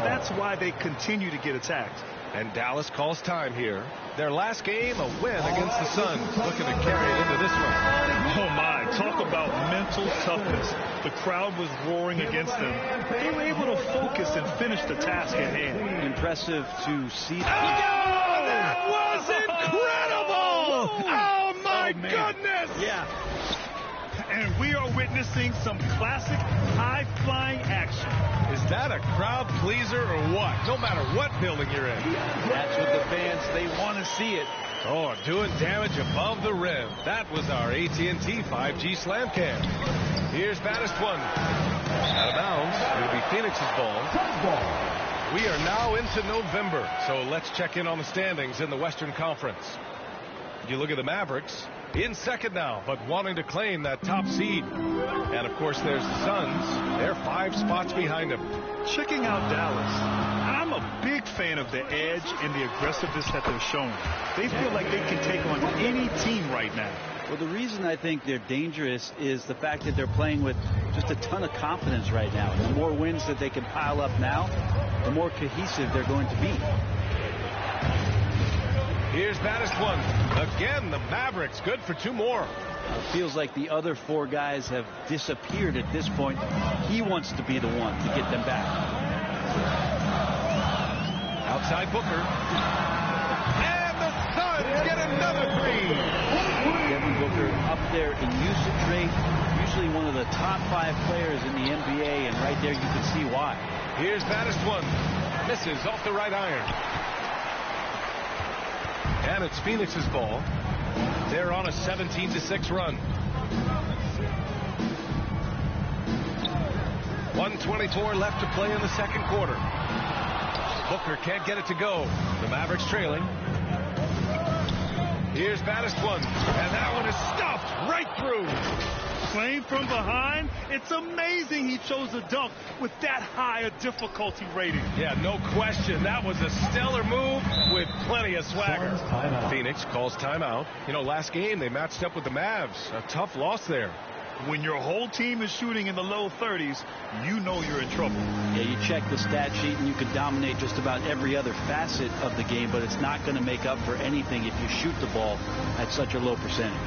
That's why they continue to get attacked. And Dallas calls time here. Their last game, a win against the Suns. Looking to carry it into this one. Oh, my. Talk about mental toughness. The crowd was roaring against them. They were able to focus and finish the task at hand. Impressive to see. Oh, that was incredible! Oh, my goodness! Yeah. And we are witnessing some classic high-flying action. Is that a crowd pleaser or what? No matter what building you're in. That's what the fans, they want to see it. Oh, doing damage above the rim. That was our AT&T 5G slam cam. Here's baddest one. Out of bounds. It'll be Phoenix's ball. We are now into November, so let's check in on the standings in the Western Conference. You look at the Mavericks. In second now, but wanting to claim that top seed. And, of course, there's the Suns. They're 5 spots behind them. Checking out Dallas, I'm a big fan of the edge and the aggressiveness that they're showing. They feel like they can take on any team right now. Well, the reason I think they're dangerous is the fact that they're playing with just a ton of confidence right now. The more wins that they can pile up now, the more cohesive they're going to be. Here's baddest one. Again, the Mavericks good for 2 more. It feels like the other 4 guys have disappeared at this point. He wants to be the one to get them back. Outside Booker. And the Suns get another 3. Devin Booker up there in usage rate. Usually one of the top 5 players in the NBA, and right there you can see why. Here's baddest one. Misses off the right iron. And it's Phoenix's ball. They're on a 17-6 run. 1:24 left to play in the second quarter. Booker can't get it to go. The Mavericks trailing. Here's baddest one. And that one is stuffed right through. Playing from behind, it's amazing he chose a dunk with that high a difficulty rating. Yeah, no question. That was a stellar move with plenty of swagger. Phoenix calls timeout. You know, last game they matched up with the Mavs. A tough loss there. When your whole team is shooting in the low 30s, you know you're in trouble. Yeah, you check the stat sheet and you can dominate just about every other facet of the game, but it's not going to make up for anything if you shoot the ball at such a low percentage.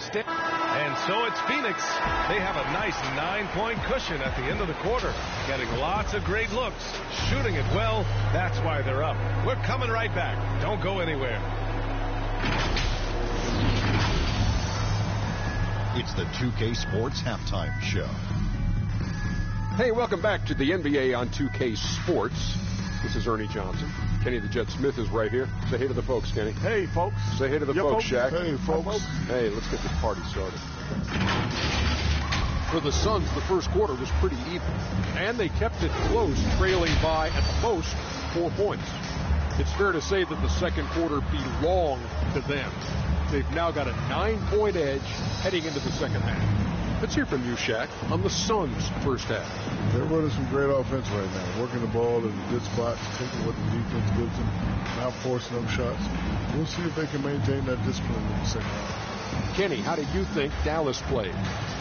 And so it's Phoenix. They have a nice 9-point cushion at the end of the quarter. Getting lots of great looks. Shooting it well. That's why they're up. We're coming right back. Don't go anywhere. It's the 2K Sports Halftime Show. Hey, welcome back to the NBA on 2K Sports. This is Ernie Johnson. Kenny the Jet Smith is right here. Say hey to the folks, Kenny. Hey, folks. Say hey to the folks, Shaq. Hey, folks. Hey, let's get this party started. For the Suns, the first quarter was pretty even, and they kept it close, trailing by, at the most, 4 points. It's fair to say that the second quarter belonged to them. They've now got a 9-point edge heading into the second half. Let's hear from you, Shaq, on the Suns' first half. They're running some great offense right now, working the ball in good spots, taking what the defense gives them, not forcing them shots. We'll see if they can maintain that discipline in the second half. Kenny, how do you think Dallas played?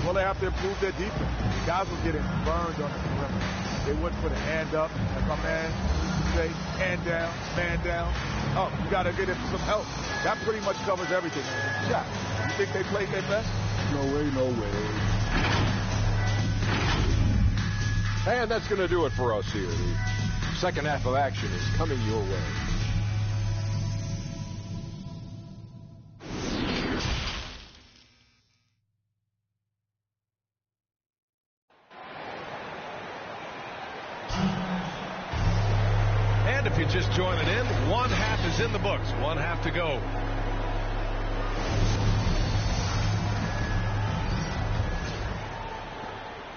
Well, they have to improve their defense. The guys were getting burned on the perimeter. They wouldn't put a hand up, as my man used to say, hand down, man down. Oh, you got to get him some help. That pretty much covers everything. Shaq, you think they played their best? No way, no way. And that's going to do it for us here. The second half of action is coming your way. And if you're just joining in, one half is in the books. One half to go.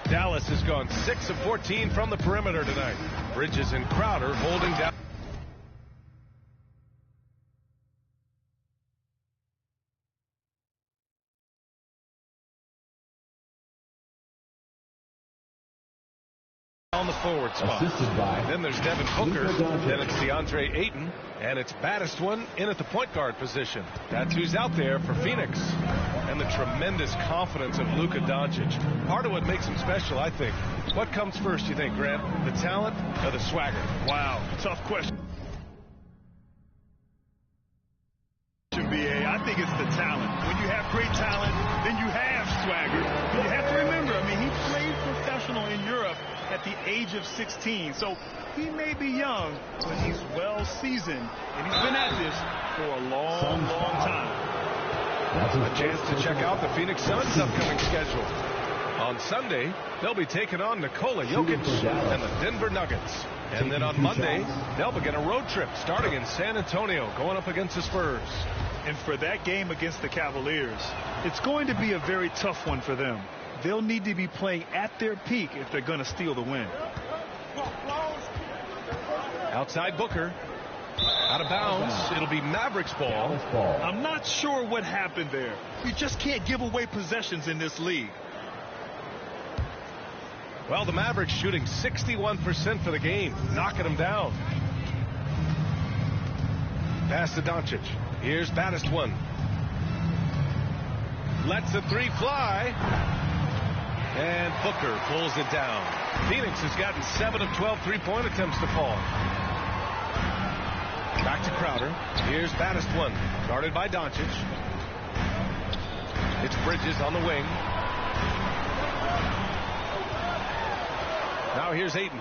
Dallas has gone 6 of 14 from the perimeter tonight. Bridges and Crowder holding down. on the forward spot. Then there's Devin Booker. Then it's DeAndre Ayton. And it's Baddest One in at the point guard position. That's who's out there for Phoenix. And the tremendous confidence of Luka Doncic. Part of what makes him special, I think. What comes first, you think, Grant? The talent or the swagger? Wow, tough question. BA, I think it's the talent. When you have great talent, then you have swagger. And you have to remember, I mean, he played professional in Europe at the age of 16. So he may be young, but he's well seasoned. And he's been at this for a long, long time. A chance to check out the Phoenix Suns' upcoming schedule. On Sunday, they'll be taking on Nikola Jokic and the Denver Nuggets. And then on Monday, they'll begin a road trip starting in San Antonio, going up against the Spurs. And for that game against the Cavaliers, it's going to be a very tough one for them. They'll need to be playing at their peak if they're going to steal the win. Outside Booker. Out of bounds. It'll be Mavericks ball. I'm not sure what happened there. You just can't give away possessions in this league. Well, the Mavericks shooting 61% for the game, knocking them down. Pass to Doncic. Here's Baddest One. Lets the three fly. And Booker pulls it down. Phoenix has gotten 7 of 12 three-point attempts to fall. Back to Crowder. Here's Baddest One. Guarded by Doncic. It's Bridges on the wing. Now here's Ayton.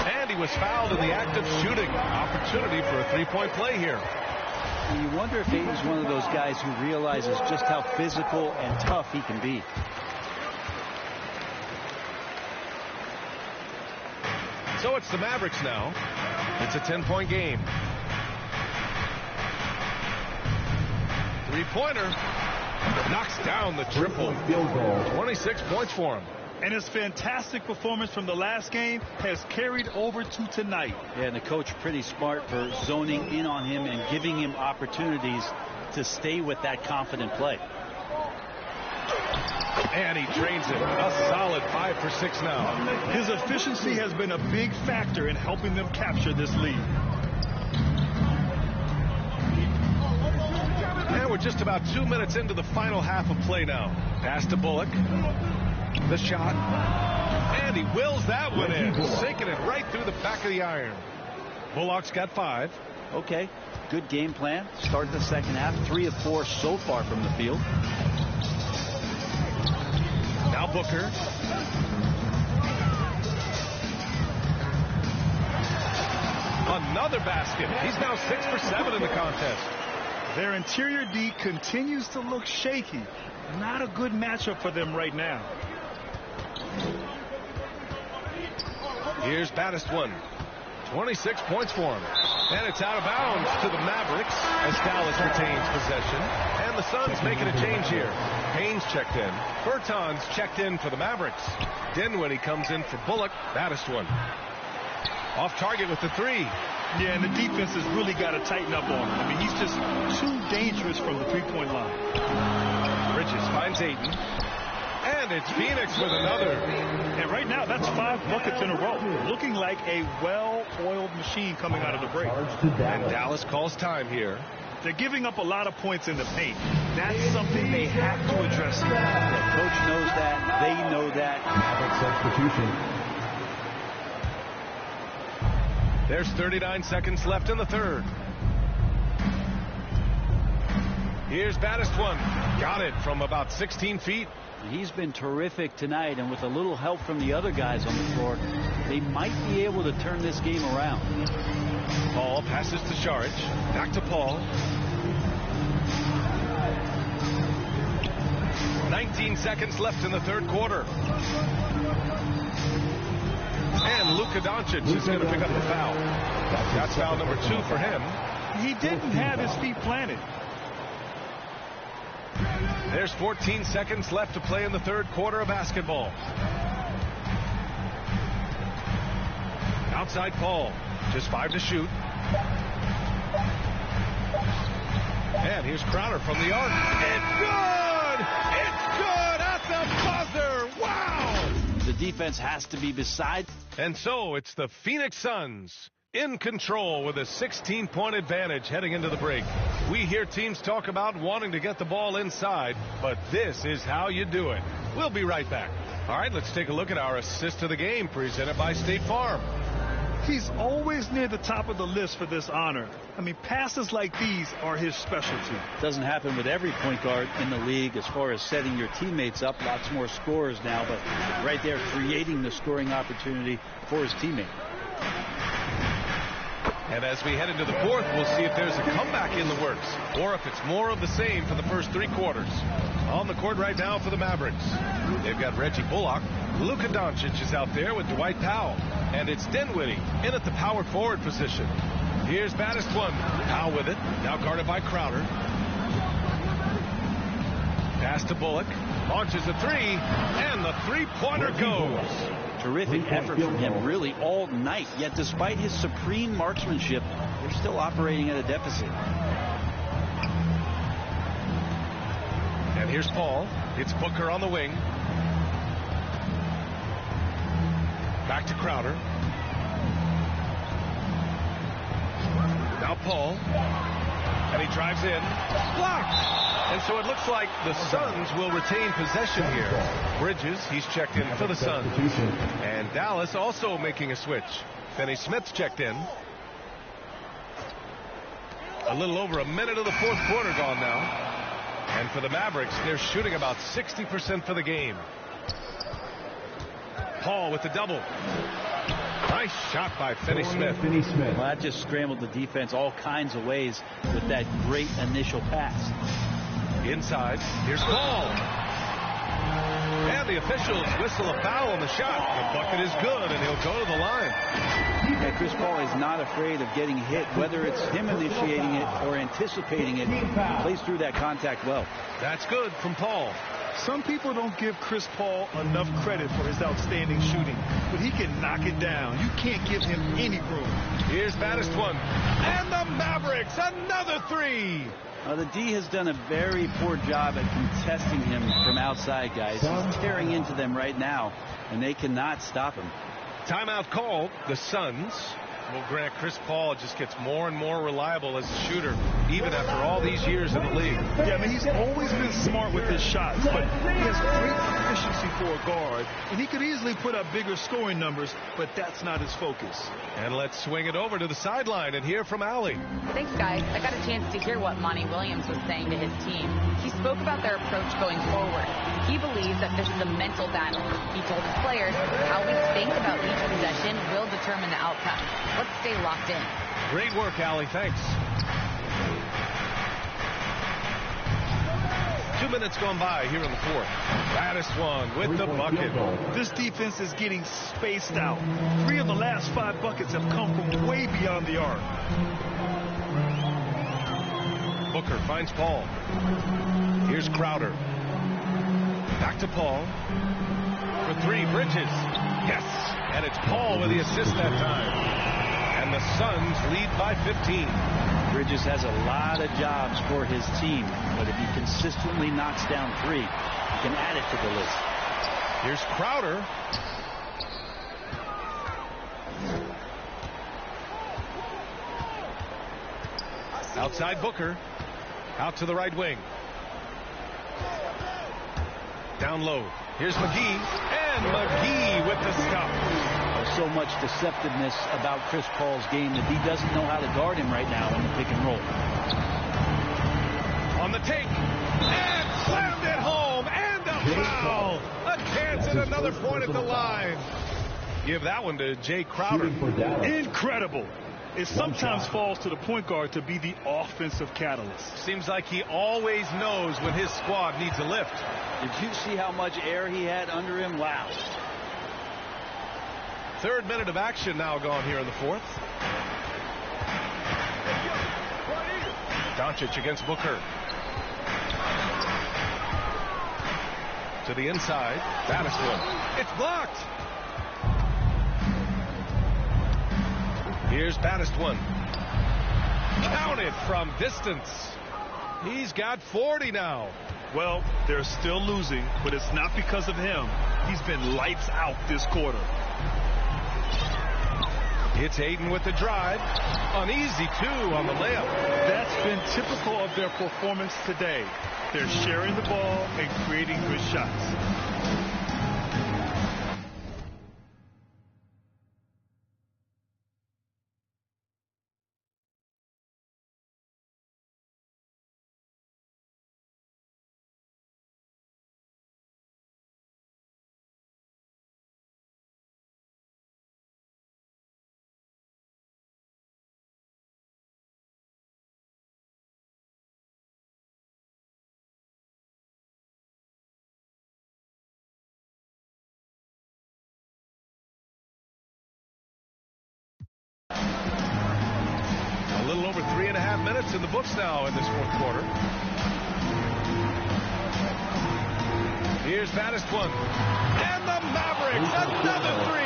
And he was fouled in the act of shooting. Opportunity for a three-point play here. You wonder if Ayton's one of those guys who realizes just how physical and tough he can be. So it's the Mavericks now. It's a 10-point game. Three-pointer. Knocks down the triple. 26 points for him. And his fantastic performance from the last game has carried over to tonight. Yeah, and the coach pretty smart for zoning in on him and giving him opportunities to stay with that confident play. And he drains it. A solid 5 for 6 now. His efficiency has been a big factor in helping them capture this lead. And we're just about 2 minutes into the final half of play now. Pass to Bullock. The shot. And he wills that one in. Sinking it right through the back of the iron. Bullock's got 5. Okay. Good game plan. Start the second half. 3 of 4 so far from the field. Now Booker. Another basket. He's now 6 for 7 in the contest. Their interior D continues to look shaky. Not a good matchup for them right now. Here's Baddest One. 26 points for him. And it's out of bounds to the Mavericks as Dallas retains possession. And the Suns making a change here. Haynes checked in. Bertans checked in for the Mavericks. Dinwiddie comes in for Bullock. Baddest One. Off target with the 3. Yeah, and the defense has really got to tighten up on him. I mean, he's just too dangerous from the three-point line. Bridges finds Ayton. And it's Phoenix with another. And right now, that's 5 buckets in a row. Looking like a well-oiled machine coming out of the break. And Dallas calls time here. They're giving up a lot of points in the paint. That's something they have to address. The coach knows that. They know that. Substitution. There's 39 seconds left in the third. Here's Baddest One. Got it from about 16 feet. He's been terrific tonight, and with a little help from the other guys on the floor, they might be able to turn this game around. Paul passes to Saric. Back to Paul. 19 seconds left in the third quarter. And Luka Doncic is going to pick up the foul. That's foul number 2 for him. He didn't have his feet planted. There's 14 seconds left to play in the third quarter of basketball. Outside Paul. Just 5 to shoot. And here's Crowder from the arc. It's good! It's good at the buzzer! Wow! The defense has to be beside. And so it's the Phoenix Suns in control with a 16-point advantage heading into the break. We hear teams talk about wanting to get the ball inside, but this is how you do it. We'll be right back. All right, let's take a look at our assist of the game presented by State Farm. He's always near the top of the list for this honor. I mean, passes like these are his specialty. Doesn't happen with every point guard in the league as far as setting your teammates up. Lots more scorers now, but right there creating the scoring opportunity for his teammate. And as we head into the fourth, we'll see if there's a comeback in the works or if it's more of the same for the first three quarters. On the court right now for the Mavericks, they've got Reggie Bullock. Luka Doncic is out there with Dwight Powell. And it's Dinwiddie in at the power forward position. Here's Baddest One. Powell with it. Now guarded by Crowder. Pass to Bullock. Launches a three. And the three-pointer goes. Terrific effort from him really all night. Yet despite his supreme marksmanship, they're still operating at a deficit. And here's Paul. It's Booker on the wing. Back to Crowder. Now Paul. And he drives in. Blocked! And so it looks like the Suns will retain possession here. Bridges, he's checked in for the Suns. And Dallas also making a switch. Finney Smith's checked in. A little over a minute of the fourth quarter gone now. And for the Mavericks, they're shooting about 60% for the game. Paul with the double. Nice shot by Finney Smith. Well, that just scrambled the defense all kinds of ways with that great initial pass. Inside, here's Paul. And the officials whistle a foul on the shot. The bucket is good, and he'll go to the line. Yeah, Chris Paul is not afraid of getting hit, whether it's him initiating it or anticipating it. He plays through that contact well. That's good from Paul. Some people don't give Chris Paul enough credit for his outstanding shooting, but he can knock it down. You can't give him any room. Here's Baddest One. And the Mavericks, another three. The D has done a very poor job at contesting him from outside, guys. He's tearing into them right now, and they cannot stop him. Timeout called. The Suns will grant Chris Paul just gets more and more reliable as a shooter, even after all these years in the league. Yeah, I mean, he's always been smart with his shots, but he has great efficiency for a guard, and he could easily put up bigger scoring numbers, but that's not his focus. And let's swing it over to the sideline and hear from Allie. Thanks, guys. I got a chance to hear what Monty Williams was saying to his team. He spoke about their approach going forward. He believes that this is a mental battle. He told his players how we think about each possession will determine the outcome. Let's stay locked in. Great work, Allie. Thanks. 2 minutes gone by here in the fourth. Baddest One with the bucket. This defense is getting spaced out. 3 of the last 5 buckets have come from way beyond the arc. Booker finds Paul. Here's Crowder. Back to Paul. For 3, Bridges. Yes. And it's Paul with the assist that time. And the Suns lead by 15. Bridges has a lot of jobs for his team, but if he consistently knocks down 3, he can add it to the list. Here's Crowder. Outside Booker. Out to the right wing. Down low. Here's McGee. And McGee with the stop. There's so much deceptiveness about Chris Paul's game that he doesn't know how to guard him right now in the pick and roll. On the take. And slammed it home. And a foul. A chance at another point at the line. Give that one to Jay Crowder. Incredible. It sometimes falls to the point guard to be the offensive catalyst. Seems like he always knows when his squad needs a lift. Did you see how much air he had under him? Wow. 3rd minute of action now gone here in the fourth. Doncic against Booker. To the inside. Baddest One. It's blocked. Here's Baddest One. Counted from distance. He's got 40 now. Well, they're still losing, but it's not because of him. He's been lights out this quarter. It's Ayton with the drive. An easy 2 on the layup. That's been typical of their performance today. They're sharing the ball and creating good shots. A little over 3.5 minutes in the books now in this fourth quarter. Here's Batistwan. And the Mavericks, another 3.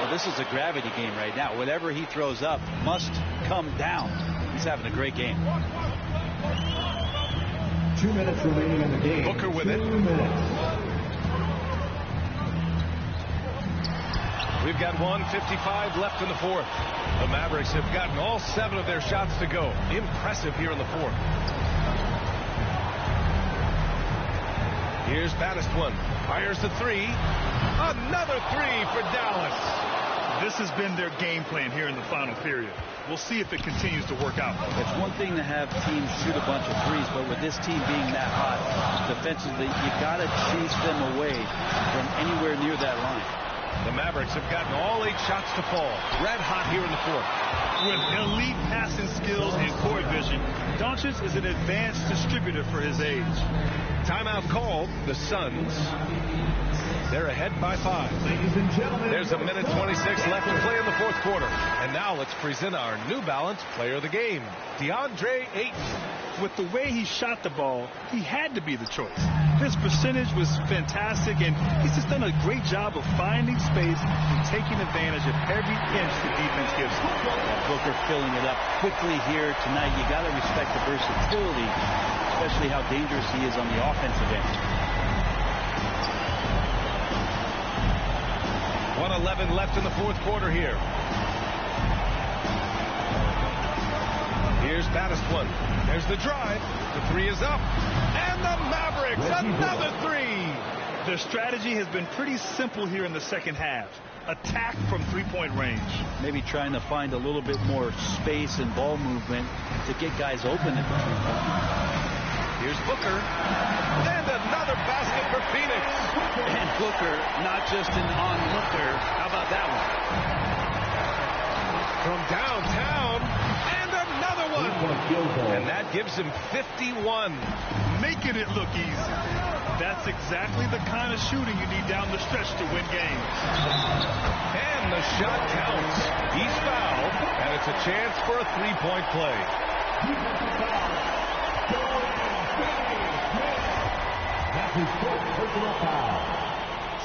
Well, this is a gravity game right now. Whatever he throws up must come down. He's having a great game. 2 minutes remaining in the game. Booker with it. 2 minutes. We've got 1:55 left in the fourth. The Mavericks have gotten all 7 of their shots to go. Impressive here in the fourth. Here's Batistwan. Fires the 3. Another 3 for Dallas. This has been their game plan here in the final period. We'll see if it continues to work out. It's one thing to have teams shoot a bunch of threes, but with this team being that hot defensively, you got to chase them away from anywhere near that line. The Mavericks have gotten all 8 shots to fall. Red hot here in the fourth. With elite passing skills and court vision, Doncic is an advanced distributor for his age. Timeout called. The Suns. They're ahead by 5. There's a minute 26 left to play in the fourth quarter. And now let's present our New Balance player of the game, DeAndre Ayton. With the way he shot the ball, he had to be the choice. His percentage was fantastic, and he's just done a great job of finding space and taking advantage of every inch the defense gives him. Booker filling it up quickly here tonight. You got to respect the versatility, especially how dangerous he is on the offensive end. 1:11 left in the fourth quarter here. Here's Batistwan. There's the drive. The 3 is up. And the Mavericks, another 3. Their strategy has been pretty simple here in the second half. Attack from three-point range. Maybe trying to find a little bit more space and ball movement to get guys open at the three-point. Here's Booker. And another basket for Phoenix. And Booker, not just an onlooker. How about that one? From downtown. And another one. And that gives him 51. Making it look easy. That's exactly the kind of shooting you need down the stretch to win games. And the shot counts. He's fouled. And it's a chance for a three-point play. That's his fourth personal foul.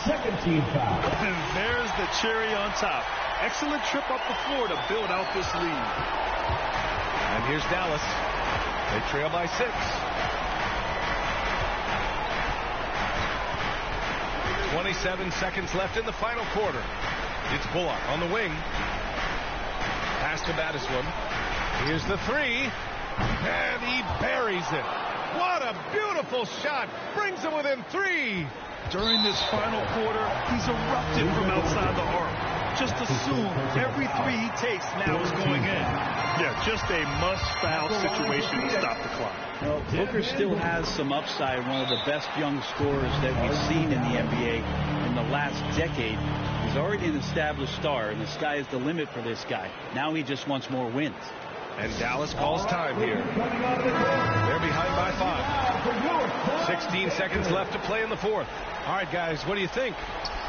Second team foul. And there's the cherry on top. Excellent trip up the floor to build out this lead. And here's Dallas. They trail by 6. 27 seconds left in the final quarter. It's Bullock on the wing. Pass to Batistwan. Here's the 3. And he buries it. What a beautiful shot. Brings him within 3. During this final quarter, he's erupted from outside the arc. Just assume every 3 he takes now is going in. Yeah, just a must-foul situation to stop the clock. Well, Booker still has some upside. One of the best young scorers that we've seen in the NBA in the last decade. He's already an established star, and the sky is the limit for this guy. Now he just wants more wins. And Dallas calls time here. They're behind by 5. 16 seconds left to play in the fourth. All right, guys, what do you think?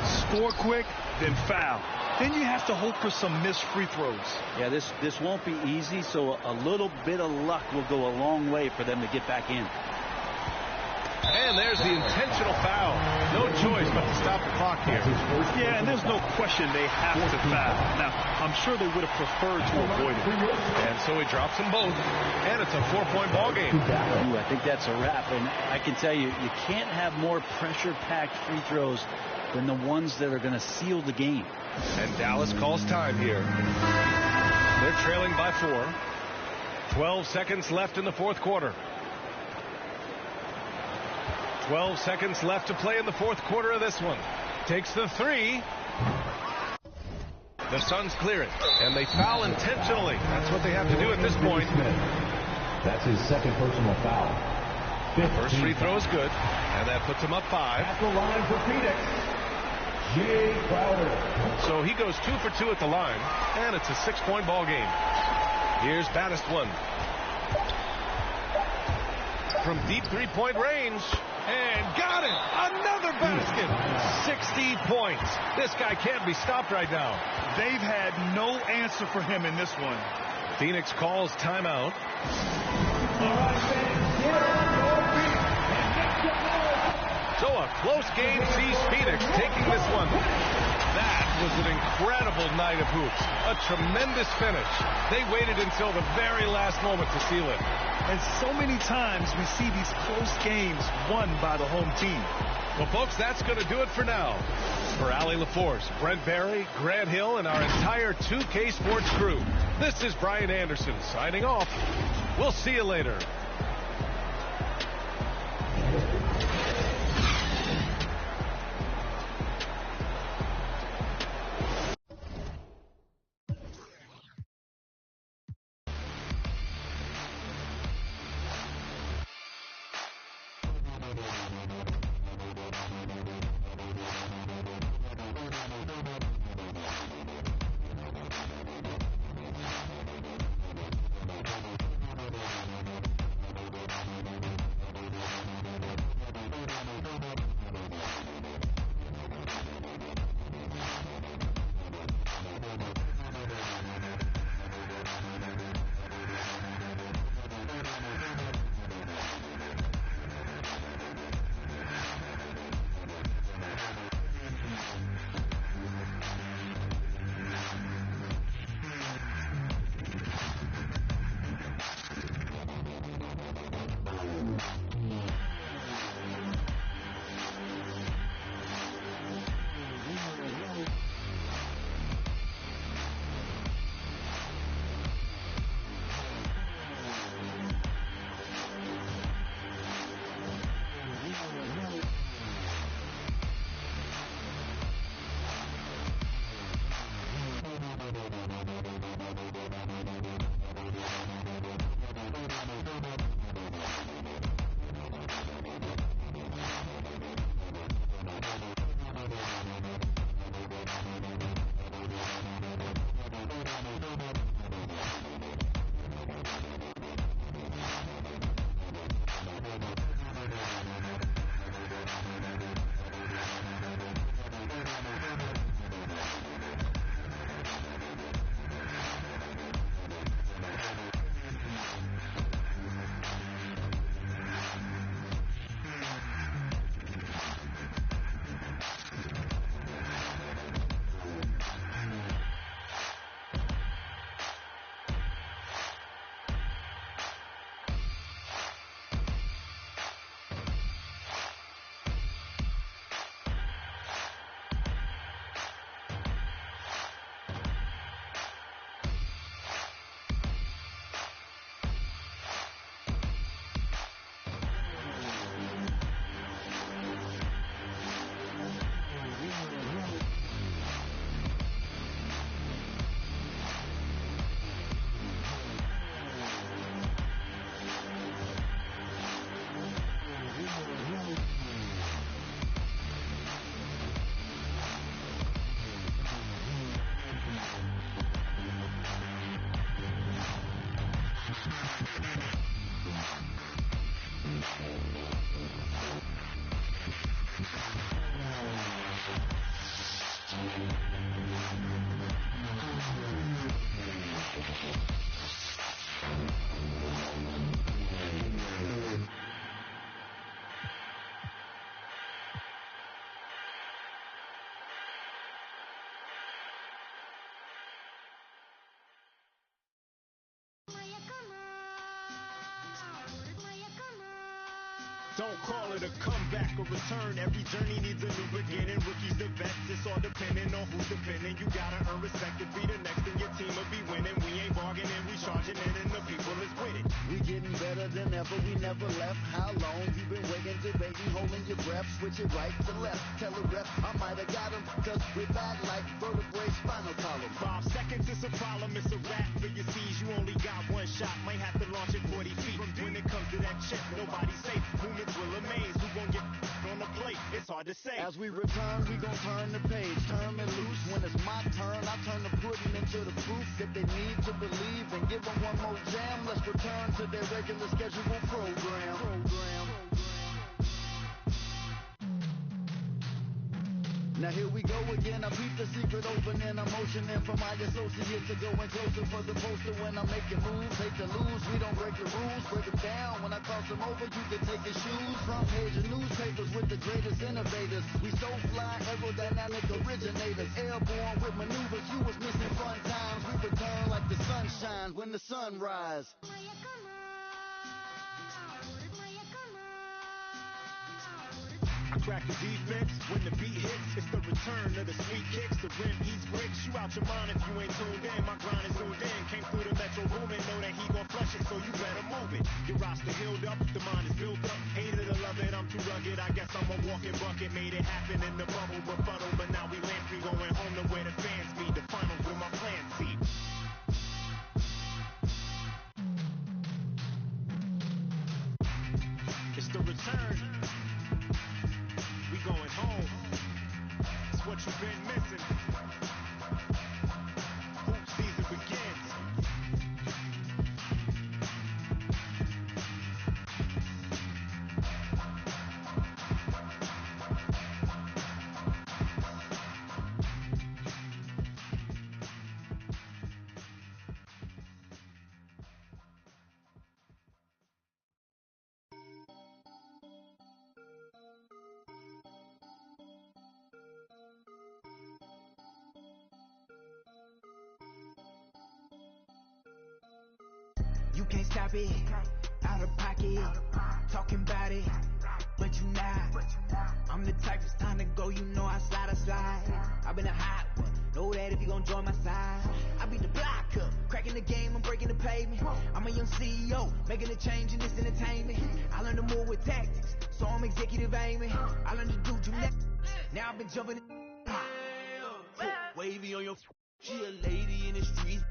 Score quick, then foul. Then you have to hope for some missed free throws. Yeah, this won't be easy, so a little bit of luck will go a long way for them to get back in. And there's the intentional foul. No choice but to stop the clock here. Yeah, and there's no question they have to foul. Now, I'm sure they would have preferred to avoid it. And so he drops them both. And it's a 4-point ball game. Ooh, I think that's a wrap. And I can tell you, you can't have more pressure-packed free throws than the ones that are going to seal the game. And Dallas calls time here. They're trailing by 4. 12 seconds left in the fourth quarter. 12 seconds left to play in the fourth quarter of this one. Takes the 3. The Suns clear it, and they foul intentionally. That's what they have to do at this point. That's his second personal foul. First free throw is good, and that puts him up 5. At the line for Phoenix, Jay Crowder. So he goes 2 for 2 at the line, and it's a 6-point ball game. Here's Baddest one. From deep three-point range, and got it! Another basket! 60 points. This guy can't be stopped right now. They've had no answer for him in this one. Phoenix calls timeout. So a close game sees Phoenix taking this one. That was an incredible night of hoops. A tremendous finish. They waited until the very last moment to seal it. And so many times we see these close games won by the home team. Well, folks, that's going to do it for now. For Allie LaForce, Brent Barry, Grant Hill, and our entire 2K Sports crew, this is Brian Anderson signing off. We'll see you later. Don't call it a comeback or return. Every journey needs a new beginning. Rookies to vets, it's all depending on who's defending. You gotta earn respect to be the next, and your team will be winning. We ain't bargaining, we charging in, and the people is with it. We getting better than ever, we never left. How long you been waiting, debating, holding your breath? Switch it right to left, tell a rep I might have got him, cause we're back like vertebrae, spinal column. 5 seconds is a problem, it's a wrap for your C's. You only got one shot, might have to launch it 40 feet. When it comes to that chip, nobody's safe. Movements will amaze, who gon' get on the plate? It's hard to say. As we return, we gon' turn the page, turn and loose. When it's my turn, I turn the pudding into the proof that they need to believe, and give them one more jam. Let's return to their regular scheduled program. Now here we go again, I peep the secret opening, I'm motioning for my associates to go in closer for the poster when I'm making moves. Hate to lose, we don't break the rules, break them down. When I cross them over, you can take your shoes. Front page of newspapers with the greatest innovators. We so fly, aerodynamic originators. Airborne with maneuvers, you was missing fun times. We return like the sun shines when the sun rise. I crack the defense when the beat hits. It's the return of the sweet kicks. The rim eats bricks. You out your mind if you ain't tuned in. My grind is zoomed in. Came through the metro booming. Know that he gon' flush it, so you better move it. Your roster healed up. The mind is built up. Hate it or love it, I'm too rugged. I guess I'm a walking bucket. Made it happen in the bubble, but funnel. But now we land free, going home to where the fans be. The finals with my plan C. It's the return. Going home, it's what you've been missing. Hoop season begins. You can't stop it, out of pocket, talking about it, but you not. I'm the type, it's time to go, you know I slide. I've been a hot one, know that if you gon' join my side. I beat the block up, cracking the game, I'm breaking the pavement. I'm a young CEO, making a change in this entertainment. I learned to move with tactics, so I'm executive aiming. I learned to do gymnastics, now I've been jumping in. Wavy on your she a lady in the streets.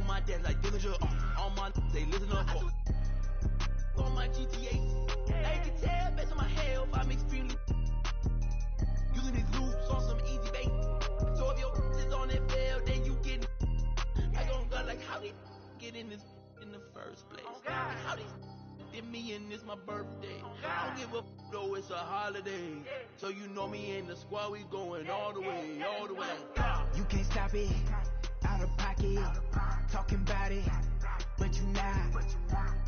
My dad like Dillinger, all my they listen up. On my GTA, I can tell based on my health, I'm extremely using these loops on some easy bait. So if your is on that bell, then you get. I gon' go like how they get in this in the first place. How they did me and this my birthday. I don't give a though it's a holiday. So you know me in the squad, we going all the way, all the way. You can't stop it. Out of pocket, talking about it, but you not.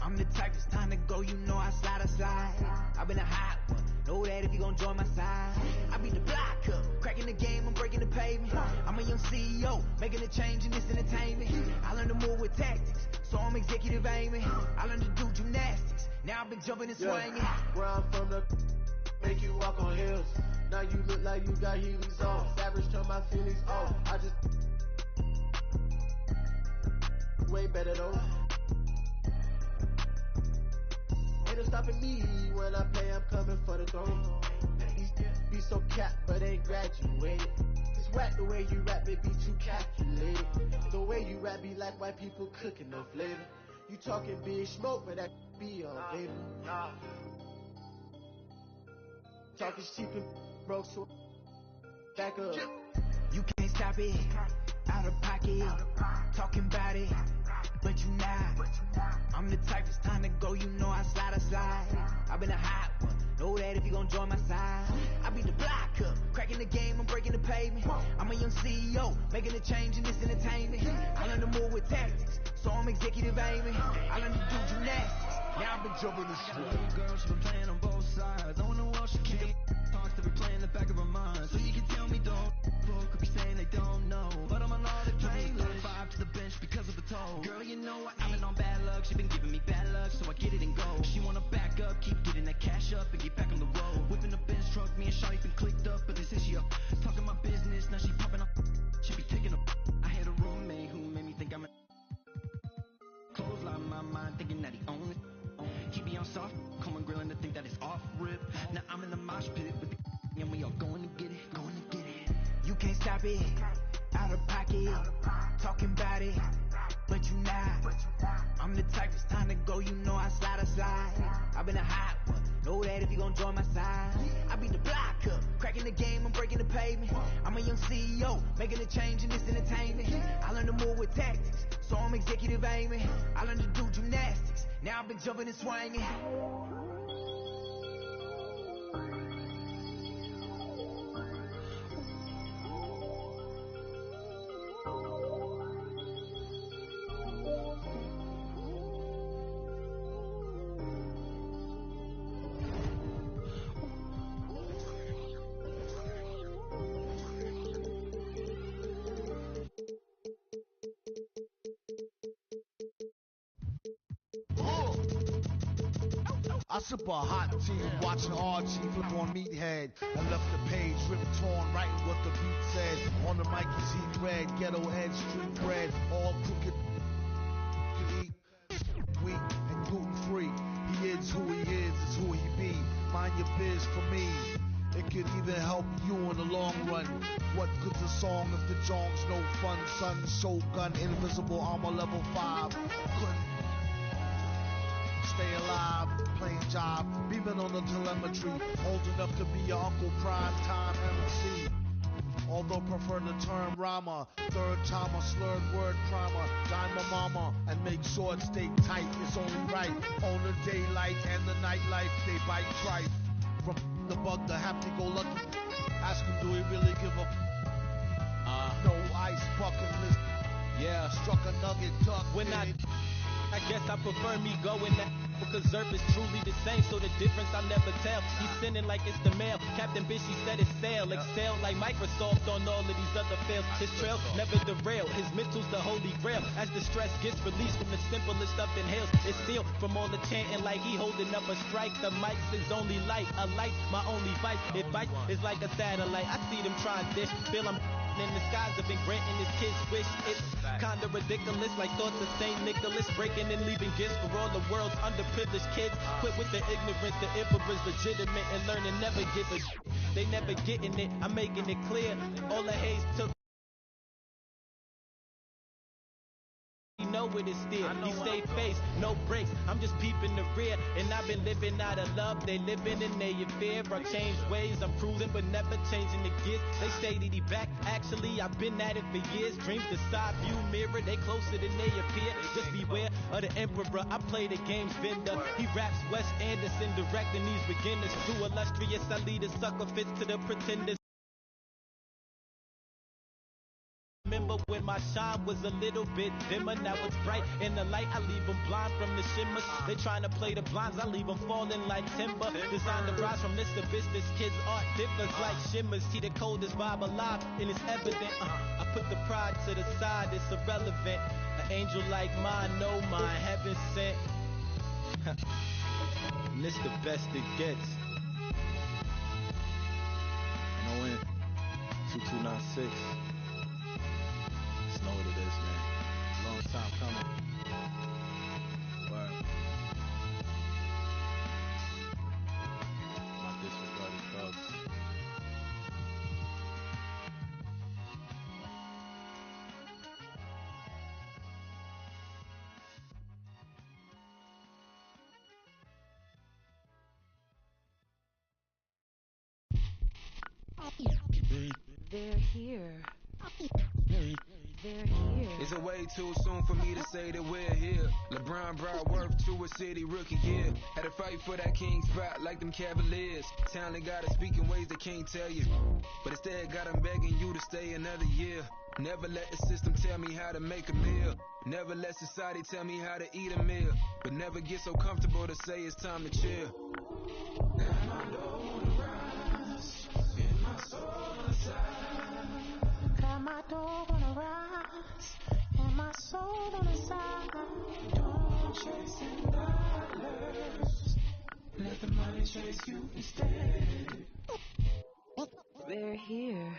I'm the type, it's time to go, you know I slide. I've been a hot one, know that if you gon' join my side. I beat the block up, cracking the game, I'm breaking the pavement. I'm a young CEO, making a change in this entertainment. I learned to move with tactics, so I'm executive aiming. I learned to do gymnastics, now I've been jumping and swinging. Where I'm from, the make you walk on hills. Now you look like you got Heelys on. Savage turn my feelings off. I just way better though. Ain't no stopping me when I play, I'm coming for the throne. Be so capped, but ain't graduated. It's whack the way you rap, it be too calculated. The way you rap be like white people cooking no flavor. You talking big smoke, but that be on baby. Talking cheap and broke, so back up. You can't stop it, out of pocket, talking about it, but you not. I'm the type, it's time to go, you know I slide. I've been a hot one, know that if you gon' join my side. I beat the block up, cracking the game, I'm breaking the pavement. I'm a young CEO, making a change in this entertainment. I learned to move with tactics, so I'm executive aiming. I learned to do gymnastics, now I've been jumping the street. Little girl, she been playing on both sides. On the wall, she can't talk to be playing the back of her mind. So you can tell me don't book, could be saying they don't know. But I'm on all the playlists. 5 to the bench because of the toll. Girl, you know I'm in on bad it, out of pocket, talking about it, but you not. I'm the type, it's time to go, you know I slide. I've been a hot one, know that if you gon' join my side. I beat the block up, cracking the game, I'm breaking the pavement. I'm a young CEO, making a change in this entertainment. I learned to move with tactics, so I'm executive aiming. I learned to do gymnastics, now I've been jumping and swinging. I sip a hot tea, watching RG flip on Meathead. I left the page ripped torn, writing what the beat said. On the mic you see red, ghetto head, street bread, all crooked. You eat wheat and gluten free. He is who he is who he be. Mind your biz for me. It could even help you in the long run. What good's a song if the jong's no fun? Son, Shogun, invisible armor level 5. Couldn't stay alive, playing job, beaming on the telemetry, old enough to be your Uncle Prime Time MC. Although prefer the term rhymer, third timer, slurred word primer, dime my mama, and make sure it stay tight, it's only right. On the daylight and the nightlife, they bite tripe. From the bug to happy-go-lucky, ask him do he really give a no ice bucket list. Yeah, struck a nugget duck. When I guess I prefer me going that because Zerp is truly the same, so the difference I never tell. He's sending like it's the mail. Captain Bishy said it's sail. Excel like Microsoft on all of these other fails. His trail never derail. His mental's the holy grail. As the stress gets released from the simplest stuff inhales, it's sealed from all the chanting like he holding up a strike. The mic's his only light. A light, my only vice. It bites is like a satellite. I see them trying dish. Feel I'm in the skies have been granting his kids wish. It's kinda ridiculous, like thoughts of St. Nicholas, breaking and leaving gifts for all the world's underprivileged kids. Quit with the ignorance, the emperor's legitimate, and learn to never give a they never getting it, I'm making it clear. All the haze took. You know it is still. He stay face, no breaks. I'm just peeping the rear, and I've been living out of love. They living in their fear. I changed ways, I'm cruising, but never changing the gears. They say that he back. Actually, I've been at it for years. Dreams the side view mirror, they closer than they appear. Just beware of the emperor. I play the game's vendor. He raps Wes Anderson, directing these beginners. Too illustrious, I lead a sucker fits to the pretenders. Remember when my shine was a little bit dimmer, now it's bright in the light. I leave them blind from the shimmers. They trying to play the blinds, I leave them falling like timber. Designed to rise from this abyss, this kid's art differs like shimmers. He the coldest vibe alive, and it's evident. I put the pride to the side, it's irrelevant. An angel like mine, no mine, heaven sent. And this the best it gets. No 2296. Know what it is, man. Long time coming. Word. My disregarded thugs. They're here. They're here. Is it way too soon for me to say that we're here? LeBron brought worth to a city rookie year. Had to fight for that king spot like them Cavaliers. Talent gotta speak in ways they can't tell you, but instead got them begging you to stay another year. Never let the system tell me how to make a meal. Never let society tell me how to eat a meal. But never get so comfortable to say it's time to chill. And I don't rise in my soul inside. Got my dog on the rise, and my soul on the side. Don't chase in dollars. Let the money chase you instead. They're here.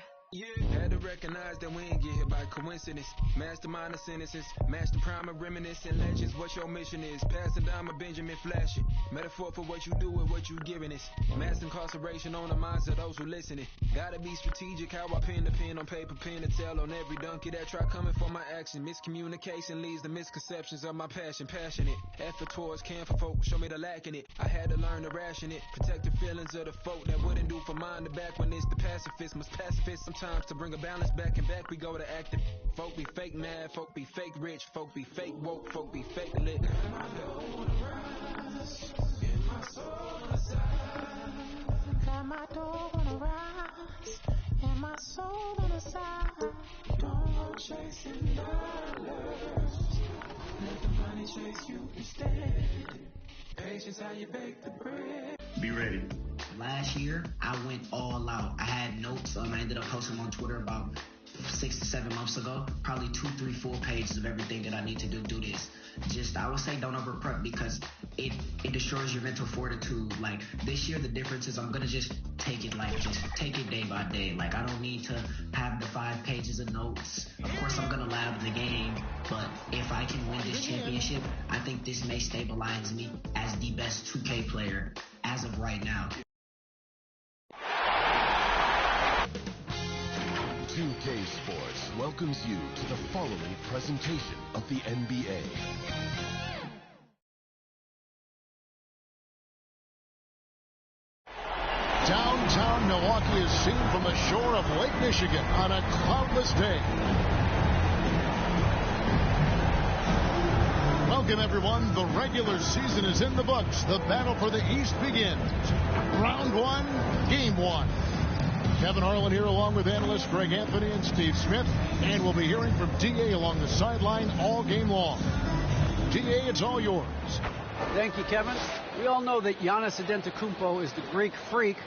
Had to recognize that we ain't get hit by coincidence. Mastermind of sentences, master prime of reminiscent legends. What your mission is, passing down my Benjamin Flash it. Metaphor for what you do with what you giving us. Mass incarceration on the minds of those who listening. Gotta be strategic how I pen the pen on paper, pen to tell on every donkey that try coming for my action. Miscommunication leads to misconceptions of my passion. Passionate, effort towards care for folk, show me the lack in it. I had to learn to ration it, protect the feelings of the folk that wouldn't do for mine to back when it's the pacifist. Must pacifist sometimes to bring a balance back and back we go to active. Folk be fake mad, folk be fake rich, folk be fake woke, folk be fake lit. Got my door on the rise, and my soul on the side. Don't chasing dollars, let the money chase you instead. Patience how you bake the bread. Be ready. Last year, I went all out. I had notes. I ended up posting them on Twitter about 6 to 7 months ago. Probably 2, 3, 4 pages of everything that I need to do this. Just, I would say don't over prep because it destroys your mental fortitude. Like this year, the difference is I'm going to just take it day by day. Like I don't need to have the 5 pages of notes. Of course, I'm going to lab the game, but if I can win this championship, I think this may stabilize me as the best 2K player as of right now. 2K Sports welcomes you to the following presentation of the NBA. Downtown Milwaukee is seen from the shore of Lake Michigan on a cloudless day. Welcome, everyone. The regular season is in the books. The battle for the East begins. Round 1, Game 1. Kevin Harlan here along with analysts Greg Anthony and Steve Smith. And we'll be hearing from D.A. along the sideline all game long. D.A., it's all yours. Thank you, Kevin. We all know that Giannis Antetokounmpo is the Greek freak,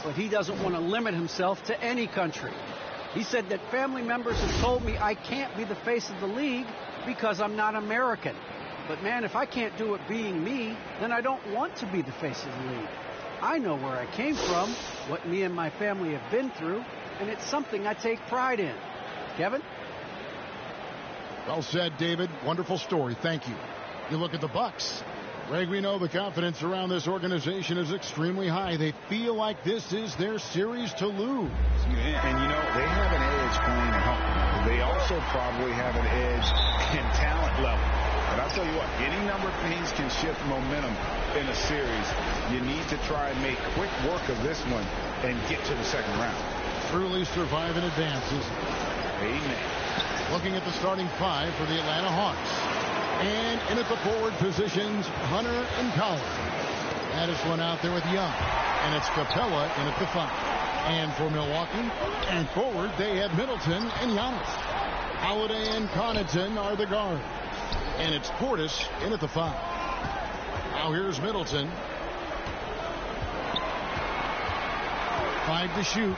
but he doesn't want to limit himself to any country. He said that family members have told me I can't be the face of the league because I'm not American. But, man, if I can't do it being me, then I don't want to be the face of the league. I know where I came from, what me and my family have been through, and it's something I take pride in. Kevin? Well said, David. Wonderful story. Thank you. You look at the Bucks. Greg, we know the confidence around this organization is extremely high. They feel like this is their series to lose. And, you know, they have an edge playing at home. They also probably have an edge in talent level. But I'll tell you what, any number of things can shift momentum in a series. You need to try and make quick work of this one and get to the second round. Truly survive in advances. Amen. Looking at the starting 5 for the Atlanta Hawks. And in at the forward positions, Hunter and Collins. That is one out there with Young. And it's Capella in at the 5. And for Milwaukee, and forward, they have Middleton and Giannis. Holiday and Connaughton are the guards. And it's Portis in at the 5. Now here's Middleton. 5 to shoot.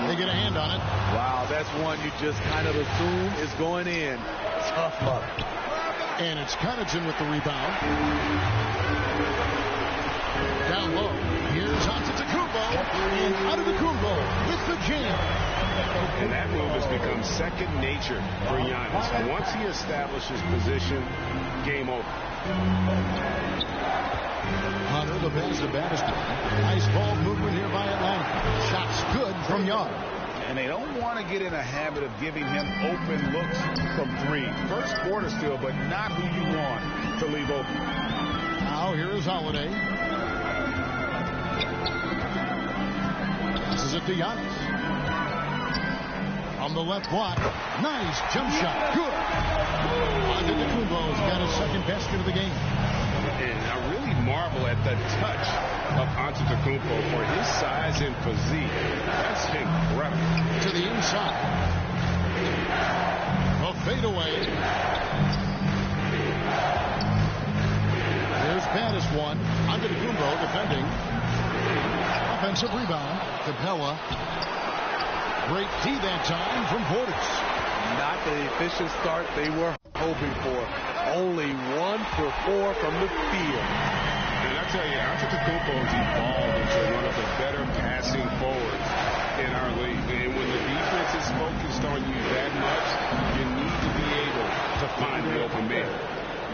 They get a hand on it. Wow, that's one you just kind of assume is going in. Tough luck. And it's Connaughton with the rebound. Down low. Here's Antetokounmpo. And Antetokounmpo with the jam. And that move has become second nature for Giannis. Once he establishes position, game over. Hunter, the baddest one. Nice ball movement here by Atlanta. Shots good from Young. And they don't want to get in a habit of giving him open looks from 3. First quarter still, but not who you want to leave open. Now here is Holiday. Passes it to Giannis. On the left block. Nice jump shot. Good. Antetokounmpo's got his second basket of the game. And I really marvel at the touch of Antetokounmpo for his size and physique. That's incredible. To the inside. A fadeaway. There's baddest one. Antetokounmpo defending. Offensive rebound. Capella. Great D that time from Portis. Not the efficient start they were hoping for. Only 1 for 4 from the field. And I tell you, Antetokounmpo has evolved into one of the better passing forwards in our league. And when the defense is focused on you that much, you need to be able to find the open man.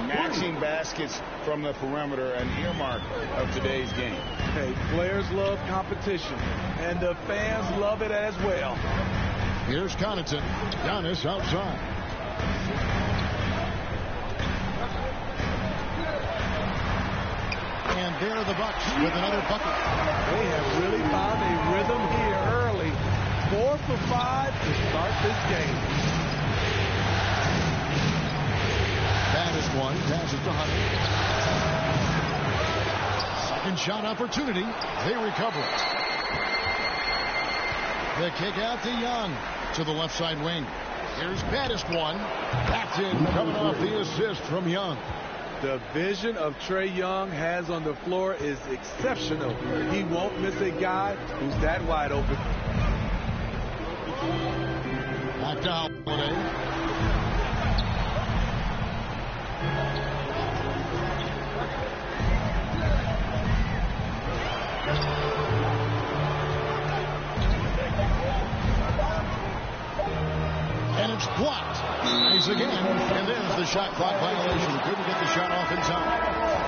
Matching baskets from the perimeter, an earmark of today's game. Hey, players love competition, and the fans love it as well. Here's Connaughton. Giannis outside. And there are the Bucks with another bucket. They have really found a rhythm here early. 4 for 5 to start this game. Baddest one passes to Hunter. Second shot opportunity. They recover it. The kick out to Young to the left side wing. Here's baddest one. That's in, coming off the assist from Young. The vision of Trae Young has on the floor is exceptional. He won't miss a guy who's that wide open. Back to Holiday. And it's blocked. Nice again. And there's the shot clock violation. Couldn't get the shot off in time.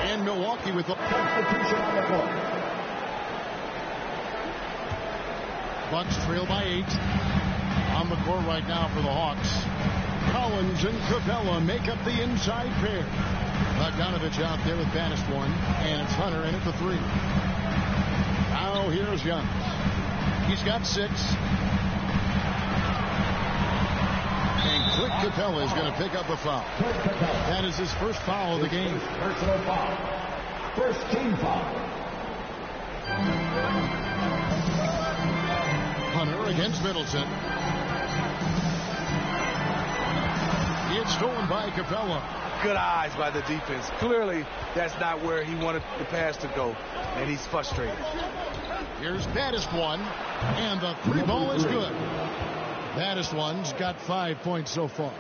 And Milwaukee with the substitution on the court. Bucks trail by 8. On the court right now for the Hawks. Collins and Capella make up the inside pair. Bogdanovich out there with baddest one. And it's Hunter in at the 3. Now here's Young. He's got 6. And Clint Capella is going to pick up a foul. That is his first foul of the game. Personal foul. First team foul. Hunter against Middleton. It's stolen by Capella. Good eyes by the defense. Clearly, that's not where he wanted the pass to go, and he's frustrated. Here's baddest one, and the 3 ball is good. Baddest one's got 5 points so far.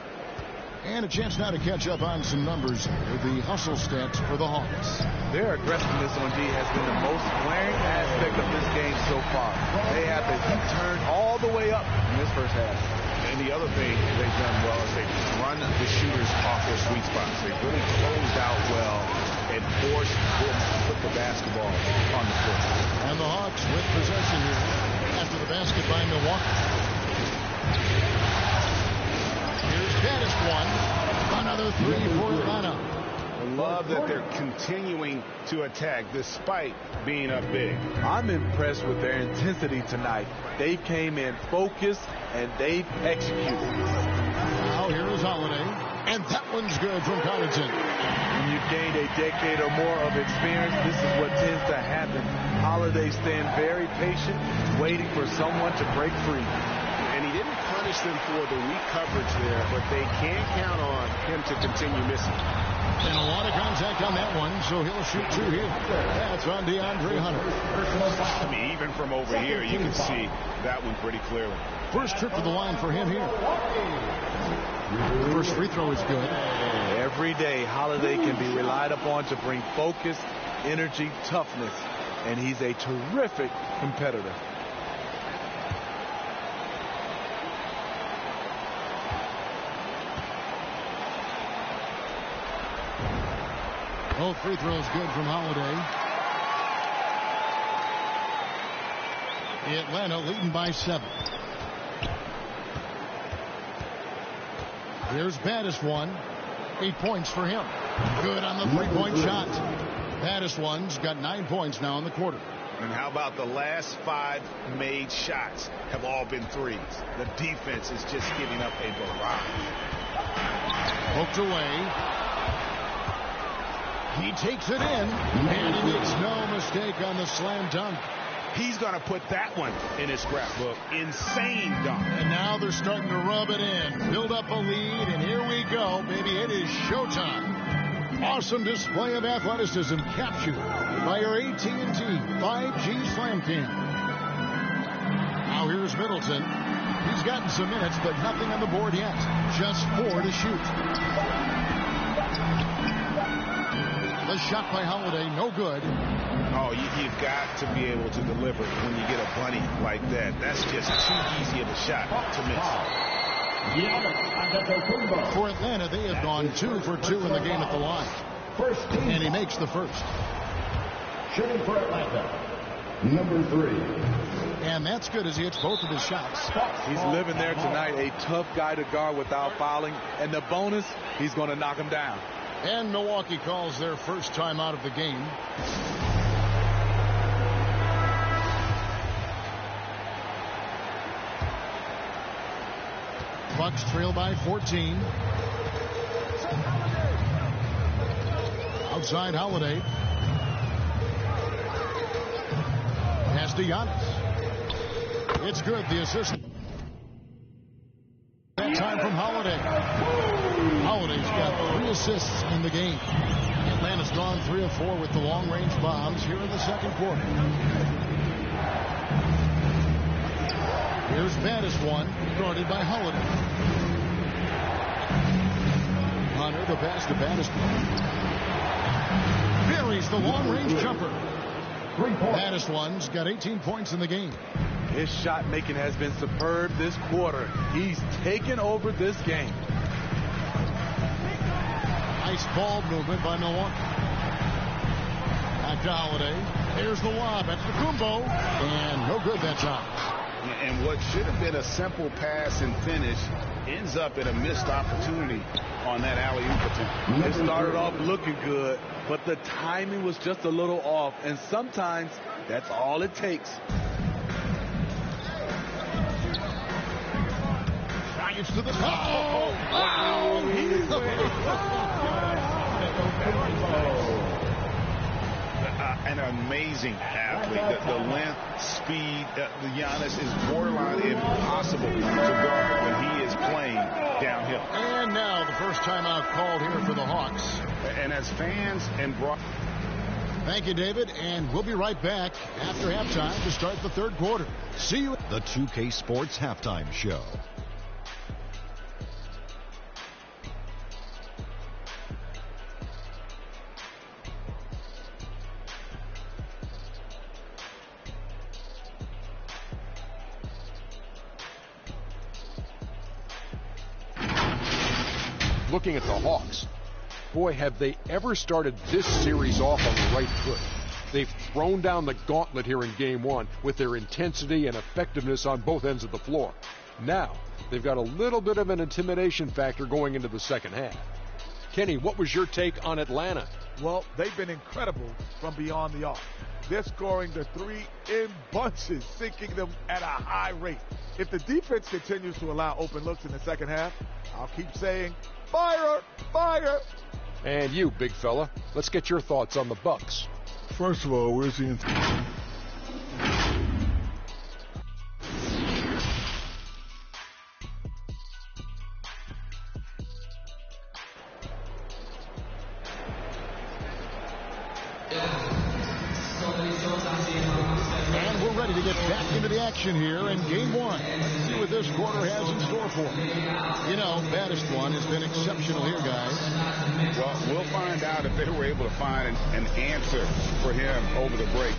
And a chance now to catch up on some numbers with the hustle stats for the Hawks. Their aggressiveness on D has been the most glaring aspect of this game so far. They have the heat turned all the way up in this first half. And the other thing they've done well is they've run the shooters off their sweet spots. They've really closed out well and forced them to put the basketball on the court. And the Hawks with possession here after the basket by Milwaukee. Here's baddest one. Another 3 for Atlanta. I love that they're continuing to attack despite being up big. I'm impressed with their intensity tonight. They came in focused and they've executed. Now here is Holiday. And that one's good from Connaughton. When you've gained a decade or more of experience, this is what tends to happen. Holiday stand very patient, waiting for someone to break free. And he didn't punish them for the weak coverage there, but they can't count on him to continue missing. And a lot of contact on that one, so he'll shoot 2 here. That's on DeAndre Hunter. I mean, even from over here, you can see that one pretty clearly. First trip to the line for him here. The first free throw is good. Every day, Holiday can be relied upon to bring focus, energy, toughness, and he's a terrific competitor. Both free throws good from Holiday. Atlanta leading by 7. Here's baddest one. 8 points for him. Good on the 3-point shot. Baddest one's got 9 points now in the quarter. And how about the last 5 made shots have all been threes. The defense is just giving up a barrage. Poked away. He takes it in, and he makes no mistake on the slam dunk. He's going to put that one in his scrapbook. Insane dunk. And now they're starting to rub it in, build up a lead, and here we go, baby. It is showtime. Awesome display of athleticism captured by your AT&T 5G Slam Cam. Now here's Middleton. He's gotten some minutes, but nothing on the board yet. Just 4 to shoot. The shot by Holiday, no good. Oh, you've got to be able to deliver when you get a bunny like that. That's just too easy of a shot to miss. For Atlanta, they have gone 2 for 2 in the game at the line. And he makes the first. Shooting for Atlanta, number 3. And that's good as he hits both of his shots. He's living there tonight, a tough guy to guard without fouling. And the bonus, he's going to knock him down. And Milwaukee calls their first time out of the game. Bucks trail by 14. Outside Holiday. Pass to Giannis. It's good. The assist. That time from Holiday. Holiday's got 3 assists in the game. Atlanta's gone 3 of 4 with the long-range bombs here in the second quarter. Here's Baddest one, guarded by Holiday. Hunter, the pass to Baddest one. Buries the long-range jumper. Baddest one's got 18 points in the game. His shot making has been superb this quarter. He's taken over this game. Nice ball movement by Milwaukee. Back to Holiday. There's the lob. That's the Kumbo. And no good that time. And what should have been a simple pass and finish ends up in a missed opportunity on that alley-oop attempt. It started off looking good, but the timing was just a little off. And sometimes that's all it takes. Drives to the top. Oh, wow. An amazing athlete. The length, speed, the Giannis is borderline impossible to guard when he is playing downhill. And now the first timeout called here for the Hawks. And as fans and thank you, David, and we'll be right back after halftime to start the third quarter. See you. The 2K Sports Halftime Show. Looking at the Hawks, boy, have they ever started this series off on the right foot. They've thrown down the gauntlet here in Game 1 with their intensity and effectiveness on both ends of the floor. Now, they've got a little bit of an intimidation factor going into the second half. Kenny, what was your take on Atlanta? Well, they've been incredible from beyond the arc. They're scoring the 3 in bunches, sinking them at a high rate. If the defense continues to allow open looks in the second half, I'll keep saying, fire, fire. And you, big fella, let's get your thoughts on the Bucks. First of all, where's the intent? And we're ready to get back into the action here in Game 1. Let's see what this quarter has in store for them. You know, Baddest one has been exceptional here, guys. Well, we'll find out if they were able to find an answer for him over the break.